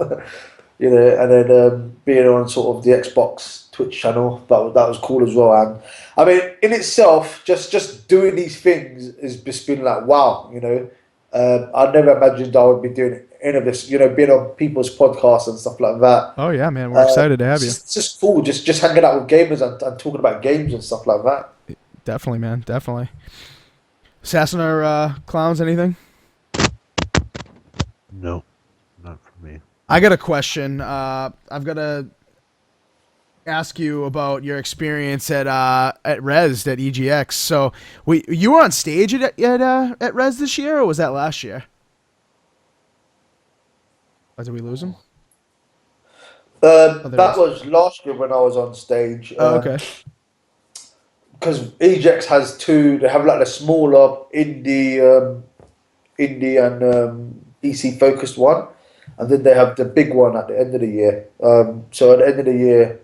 and then being on sort of the Xbox Twitch channel, that was cool as well. And I mean, in itself, just doing these things has just been like wow. I never imagined I would be doing any of this. Being on people's podcasts and stuff like that. oh yeah, man, we're excited to have you. It's just cool. Just hanging out with gamers and talking about games and stuff like that. Definitely, man, definitely. Assassin or Clowns, anything? No, not for me. I got a question. I've got to ask you about your experience at Rezzed at EGX. So, you were on stage at Rezzed this year, or was that last year? Oh, did we lose him? That was last year when I was on stage. Oh, okay. Because EGX has two. They have like the smaller indie and PC focused one, and then they have the big one at the end of the year. So at the end of the year,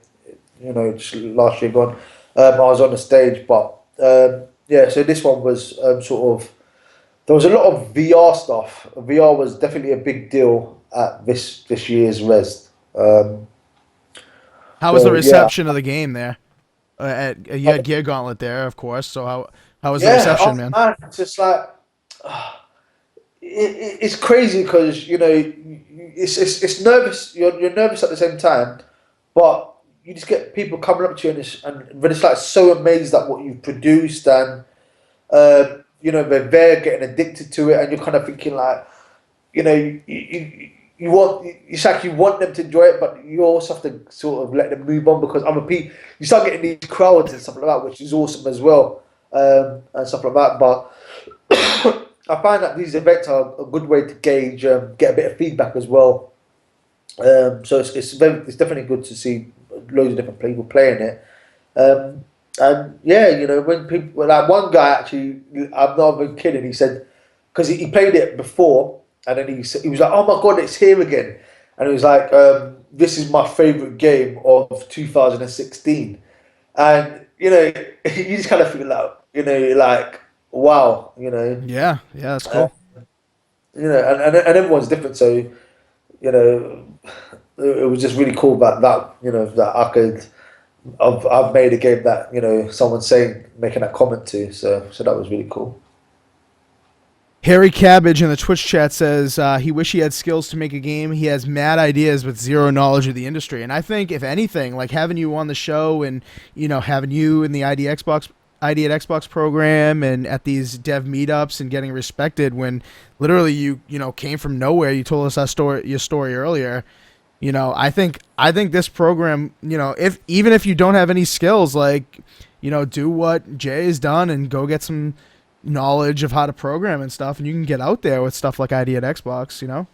just last year gone, I was on the stage, but yeah. So this one was sort of, there was a lot of VR stuff. VR was definitely a big deal at this year's Rezzed. How was the reception of the game there? You had Gear Gauntlet there, of course. So how was the reception, man? It's just like it's crazy because it's nervous. You're nervous at the same time, but you just get people coming up to you and then it's like so amazed at what you've produced, and they're there getting addicted to it, and you're kind of thinking like, you want, it's like you want them to enjoy it, but you also have to sort of let them move on, because other people, you start getting these crowds and stuff like that, which is awesome as well, and stuff like that. But I find that these events are a good way to gauge, get a bit of feedback as well. So it's definitely good to see loads of different people playing it. And yeah, when people, like one guy actually, I'm not even kidding, he said, because he played it before, and then he was like, oh my God, it's here again. And he was like, this is my favourite game of 2016. And, you just kind of feel like, like, wow, Yeah, that's cool. and everyone's different. So, it was just really cool that that I've made a game that, someone's making that comment to. So that was really cool. Harry Cabbage in the Twitch chat says he wish he had skills to make a game. He has mad ideas with zero knowledge of the industry. And I think, if anything, like having you on the show and, you know, having you in the ID at Xbox program and at these dev meetups and getting respected when literally you know, came from nowhere. You told us your story earlier. You know, I think this program, you know, even if you don't have any skills, like, you know, do what Jay has done and go get some knowledge of how to program and stuff, and you can get out there with stuff like ID at Xbox, you know?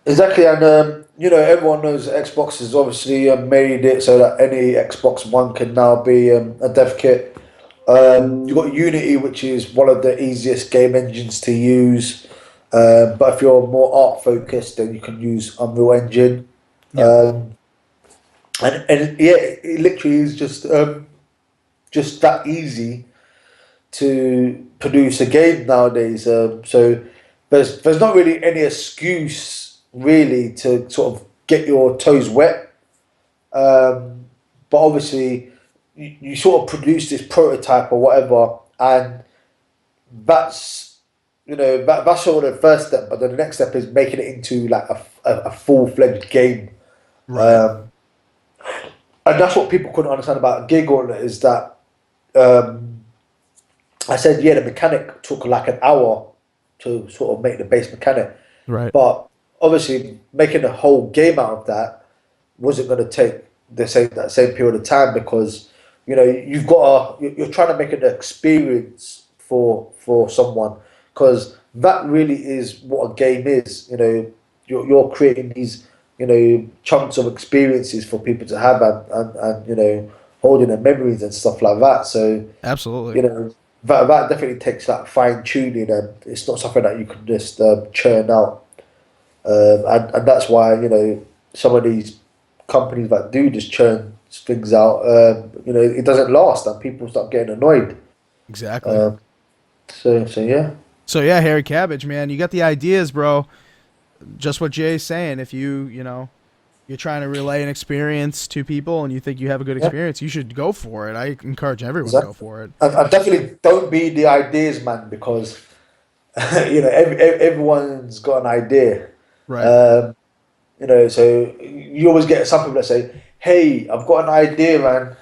Exactly, and you know, everyone knows Xbox has obviously made it so that any Xbox One can now be a dev kit. You've got Unity, which is one of the easiest game engines to use. But if you're more art focused, then you can use Unreal Engine. Yeah. And yeah, it literally is just that easy to produce a game nowadays. So there's not really any excuse really to sort of get your toes wet. But obviously you sort of produce this prototype or whatever, and that's, you know, that's sort of the first step. But then the next step is making it into like a full-fledged game. Right. And that's what people couldn't understand about Gauntlet is that I said, yeah, the mechanic took like an hour to sort of make the base mechanic. Right. But obviously making a whole game out of that wasn't going to take that same period of time, because, you know, you're trying to make an experience for someone, because that really is what a game is. You know, you're creating these, you know, chunks of experiences for people to have, and you know, holding their memories and stuff like that. So Absolutely. you know, that definitely takes that fine tuning, and it's not something that you can just churn out. And that's why, you know, some of these companies that do just churn things out, you know, it doesn't last, and people start getting annoyed. Exactly. So yeah. So yeah, Harry Cabbage, man, you got the ideas, bro. Just what Jay's saying. If you know, you're trying to relay an experience to people and you think you have a good Yeah. experience, you should go for it. I encourage everyone to go Exactly. for it. And definitely don't be the ideas man, because you know, everyone's got an idea. Right. Um, you know, so you always get some people that say, "Hey, I've got an idea, man.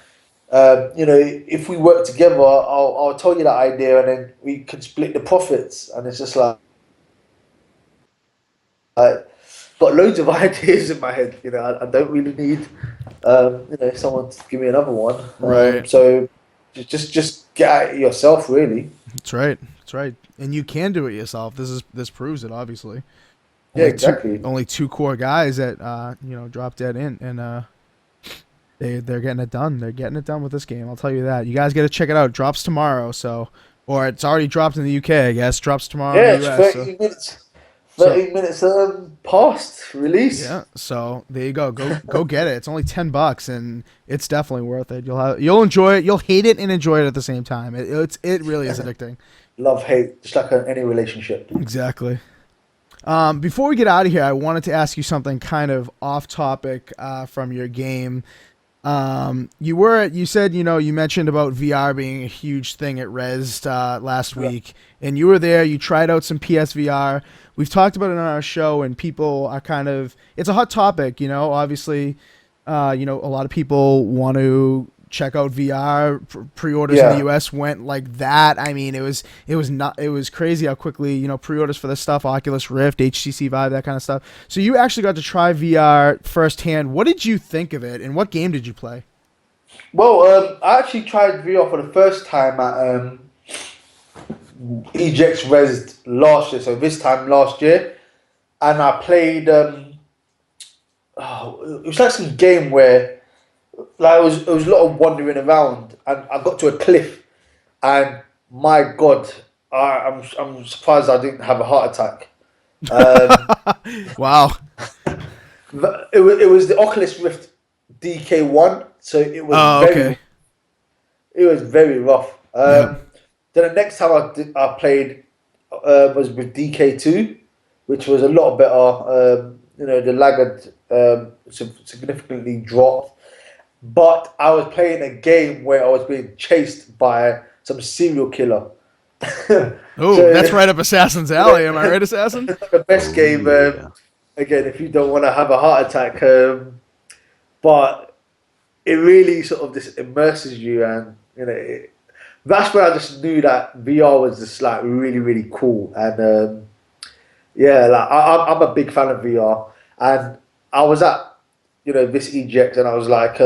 You know, if we work together, I'll tell you that idea, and then we can split the profits." And it's just like, I got loads of ideas in my head. You know, I don't really need, you know, someone to give me another one. Right. So just get at it yourself, really. That's right. That's right. And you can do it yourself. This proves it, obviously. Yeah, Only exactly. two core guys that you know, drop dead in, and they're getting it done. They're getting it done with this game. I'll tell you that. You guys got to check it out. It drops tomorrow, so, or it's already dropped in the UK, I guess. Drops tomorrow Yeah, in the it's US. 30 minutes. 30 minutes past release. Yeah, so there you go. Go get it. It's only $10, and it's definitely worth it. You'll enjoy it. You'll hate it and enjoy it at the same time. It really is addicting. Love, hate, just like any relationship. Exactly. Before we get out of here, I wanted to ask you something kind of off topic from your game. You said, you know, you mentioned about VR being a huge thing at Rezzed last week, and you were there. You tried out some PSVR. We've talked about it on our show, and people are kind of, it's a hot topic, you know. Obviously, you know, a lot of people want to check out VR. Pre-orders in the US went like that. I mean, it was crazy how quickly, you know, pre-orders for this stuff, Oculus Rift, HTC Vive, that kind of stuff. So you actually got to try VR firsthand. What did you think of it, and what game did you play? Well, I actually tried VR for the first time at EGX Rezzed last year, so this time last year, and I played. It was like some game where, like, it was a lot of wandering around, and I got to a cliff, and my God, I'm surprised I didn't have a heart attack. Wow. It was the Oculus Rift DK1, so it was it was very rough. Then the next time I played was with DK2, which was a lot better. You know, the lag had significantly dropped. But I was playing a game where I was being chased by some serial killer. Oh, So- that's right up Assassin's alley. Am I right, Assassin? the best game. yeah. Again, if you don't want to have a heart attack, but it really sort of just immerses you, and that's where I just knew that VR was just like really really cool, and yeah, like I'm a big fan of VR, and I was at this EGX, and I was like,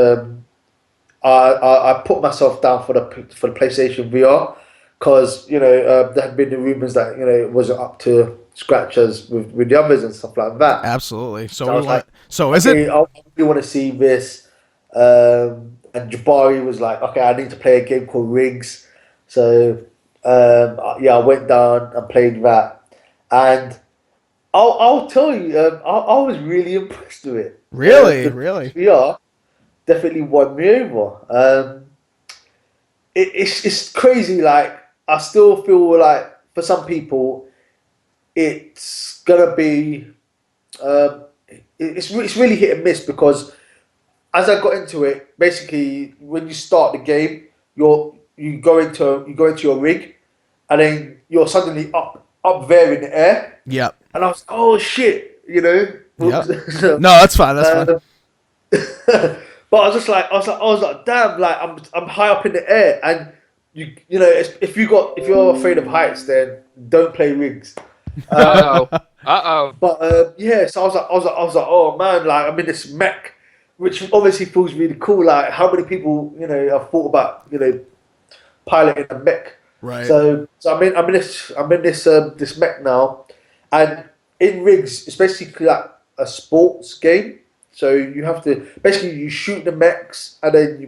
I put myself down for the PlayStation VR because there had been the rumors that it wasn't up to scratch as with the others and stuff like that. Absolutely. So So I we was want. like, So is okay, it I really want to see this. And Jabari was like, okay, I need to play a game called Rigs. So yeah, I went down and played that, and I'll tell you, I was really impressed with it. really, The really? VR definitely won me over. It's crazy. Like I still feel like for some people, it's gonna be it's really hit and miss because as I got into it, basically when you start the game, you go into your rig, and then you're suddenly up there in the air, Yep. and I was oh shit, Yep. Oops. No, that's fine. That's fine. Um, but I was like, damn, like I'm high up in the air, and if you're afraid of heights, then don't play rigs. Uh oh. Uh oh. But yeah, so I was like, oh man, like I'm in this mech, which obviously feels really cool. Like how many people have thought about piloting a mech. Right. So I'm in this mech now, and in rigs, it's basically like a sports game. So you have to basically you shoot the mechs, and then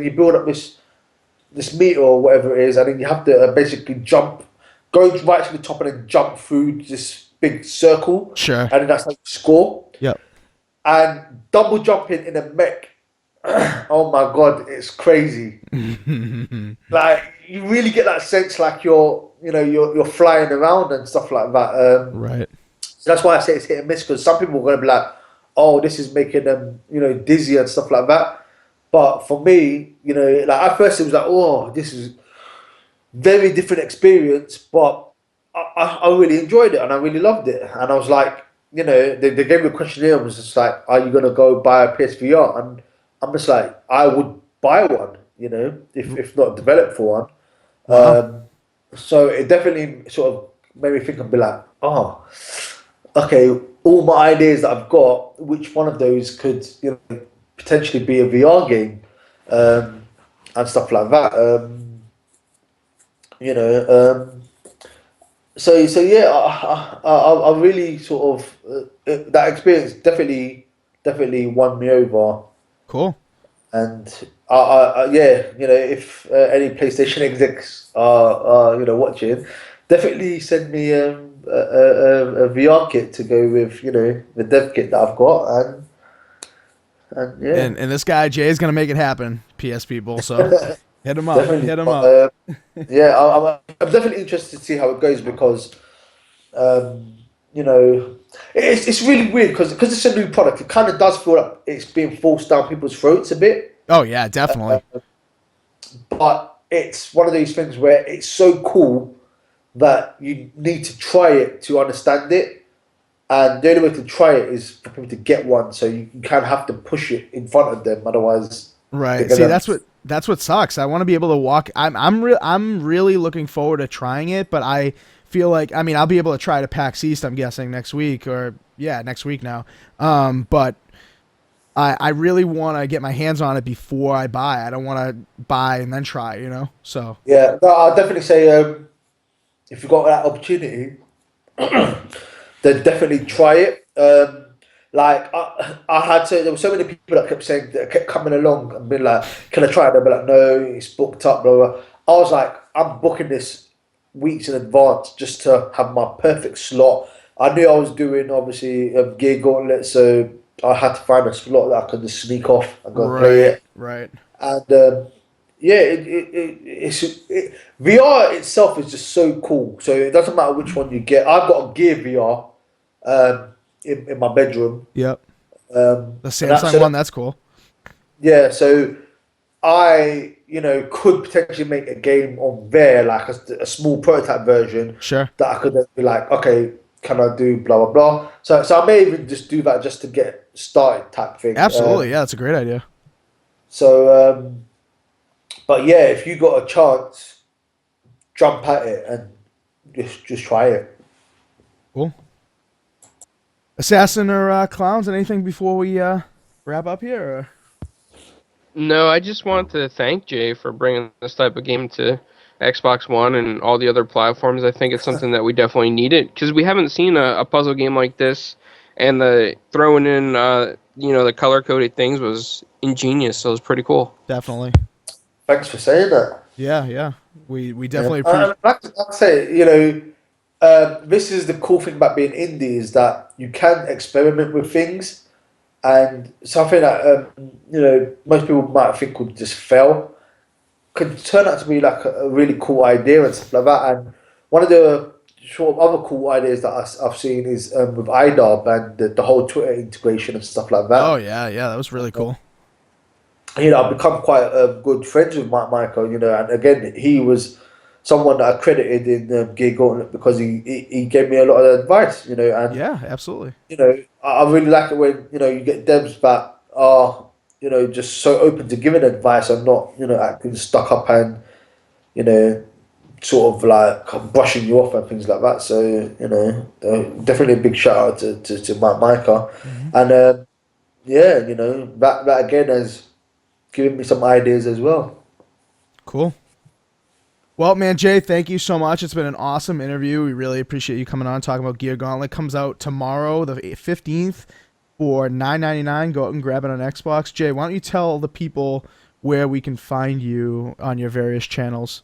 you build up this meter or whatever it is, and then you have to basically go right to the top, and then jump through this big circle, Sure. and then that's like score. Yep. And double jumping in a mech, oh my god, it's crazy. Like you really get that sense like you're flying around and stuff like that. Right. So that's why I say it's hit and miss because some people are going to be like, oh, this is making them dizzy and stuff like that. But for me, like at first it was like, oh, this is very different experience, but I really enjoyed it and I really loved it. And I was like, they gave me a questionnaire and was just like, are you going to go buy a PSVR? And I'm just like, I would buy one, if not develop for one. Wow. So it definitely sort of made me think and be like, oh, okay, all my ideas that I've got, which one of those could potentially be a VR game and stuff like that. You know, so yeah, I really sort of that experience definitely won me over, Cool. and yeah, if any PlayStation execs are watching, definitely send me a VR kit to go with the dev kit that I've got, and yeah. And this guy Jay is gonna make it happen. PS people. So hit him up. Definitely. Hit him But, up. yeah, I'm definitely interested to see how it goes because, it's really weird because it's a new product. It kind of does feel like it's being forced down people's throats a bit, Oh yeah, definitely. but it's one of these things where it's so cool that you need to try it to understand it. And the only way to try it is for people to get one, so you kind of have to push it in front of them. Otherwise, Right. they're See, gonna- that's what sucks. I want to be able to walk. I'm really looking forward to trying it, but I feel like I'll be able to try to PAX East. I'm guessing next week next week now. But I really want to get my hands on it before I buy. I don't want to buy and then try. So Yeah, no, I'll definitely say if you've got that opportunity, then definitely try it. Like I had to. There were so many people that kept saying that kept coming along and being like, "Can I try it?" They'd be like, "No, it's booked up." Blah, blah. I was like, "I'm booking this weeks in advance just to have my perfect slot." I knew I was doing obviously gear gauntlet, so I had to find a slot that I could just sneak off and go and play it. right. And yeah, VR itself is just so cool. So it doesn't matter which one you get. I've got a Gear VR in my bedroom. Yep. The The Samsung one. That's cool. Yeah, so I could potentially make a game on there, like a small prototype version Sure. that I could then be like, okay, can I do blah blah blah. So I may even just do that just to get started type thing. Absolutely. Yeah, that's a great idea. So, but yeah, if you got a chance, jump at it and just try it. Cool. Assassin or Clowns, anything before we wrap up here? Or? No, I just want to thank Jay for bringing this type of game to Xbox One and all the other platforms. I think it's something that we definitely needed because we haven't seen a puzzle game like this, and the throwing in the color coded things was ingenious. So it was pretty cool. Definitely. Thanks for saying that. Yeah. We definitely Yeah. appreciate. Like I say, this is the cool thing about being indie is that you can experiment with things, and something that most people might think would just fail could turn out to be like a really cool idea and stuff like that. And one of the sort of other cool ideas that I've seen is with IDOB and the whole Twitter integration and stuff like that. Oh yeah, that was really cool. I've become quite good friends with Michael, and again, he was someone that I credited in Gear Gauntlet because he gave me a lot of advice, and Yeah, absolutely. I really like it when you get devs that are just so open to giving advice and not acting stuck up and sort of like brushing you off and things like that. So definitely a big shout out to Micah, and that again has given me some ideas as well. Cool. Well, man, Jay, thank you so much. It's been an awesome interview. We really appreciate you coming on talking about Gear Gauntlet. Comes out tomorrow, the 15th, for $9.99. Go out and grab it on Xbox. Jay, why don't you tell the people where we can find you on your various channels?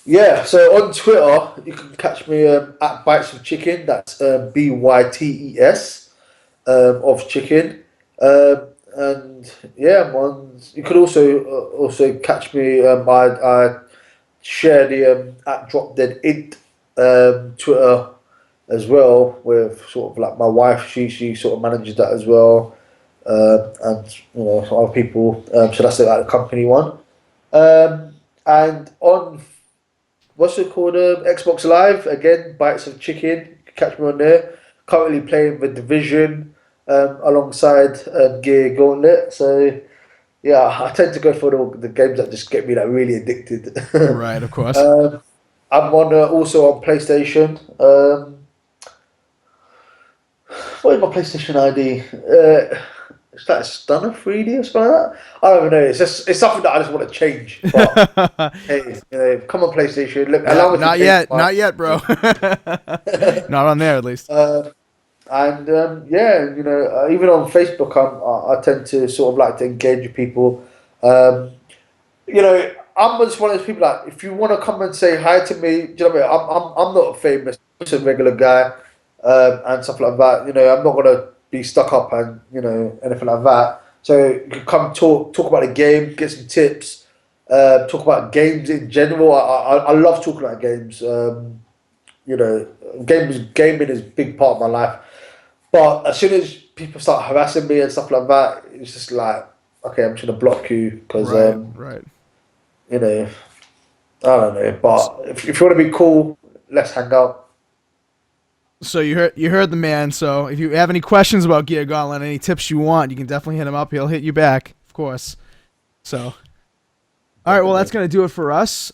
Yeah, so on Twitter, you can catch me at Bites of Chicken. That's BYTES of chicken. And yeah, you could also catch me. I share the at Drop Dead Int Twitter as well with sort of like my wife. She sort of manages that as well, and other people. So that's like the company one. And on what's it called? Xbox Live again. Bites of Chicken. You can catch me on there. Currently playing The Division alongside Gear Gauntlet. So yeah, I tend to go for the games that just get me like really addicted. Right, of course. I'm on also on PlayStation. What is my PlayStation ID? Is that Stunner 3D or something like that? I don't even know. It's something that I just want to change. But hey, come on PlayStation. Look, allow me Not to yet, not yet, bro. Not on there, at least. And even on Facebook, I tend to sort of like to engage with people. I'm just one of those people that if you want to come and say hi to me, do you know what I mean? I'm not famous, I'm just a regular guy, and stuff like that. I'm not gonna be stuck up and anything like that. So you can come talk about the game, get some tips, talk about games in general. I love talking about games. Gaming is a big part of my life. But as soon as people start harassing me and stuff like that, it's just like, okay, I'm just gonna block you because right. I don't know. But if you want to be cool, let's hang out. So you heard the man. So if you have any questions about Gear Gauntlet, any tips you want, you can definitely hit him up. He'll hit you back, of course. So, all right. Well, that's gonna do it for us.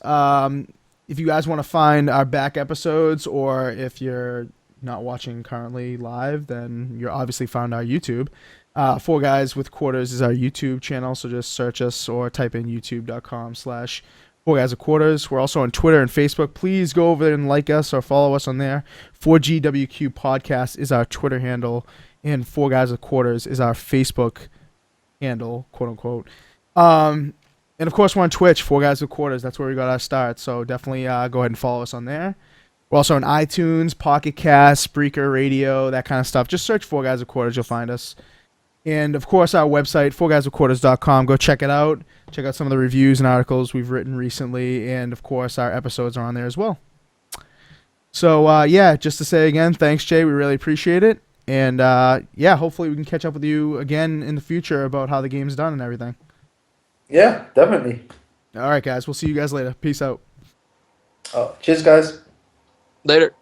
If you guys want to find our back episodes, or if you're not watching currently live, then you're obviously found our YouTube. 4GwQPodcast is our YouTube channel, so just search us or type in youtube.com/4GwQPodcast. We're also on Twitter and Facebook. Please go over there and like us or follow us on there. 4GwQPodcast is our Twitter handle, and 4GwQPodcast is our Facebook handle, quote unquote. And of course, we're on Twitch, 4GwQPodcast. That's where we got our start. So definitely go ahead and follow us on there. We're also on iTunes, Pocket Cast, Spreaker Radio, that kind of stuff. Just search 4GwQPodcast, you'll find us. And of course, our website, 4GwQPodcast.com. Go check it out. Check out some of the reviews and articles we've written recently. And of course, our episodes are on there as well. So just to say again, thanks, Jay. We really appreciate it. And hopefully we can catch up with you again in the future about how the game's done and everything. Yeah, definitely. All right, guys. We'll see you guys later. Peace out. Cheers, guys. Later.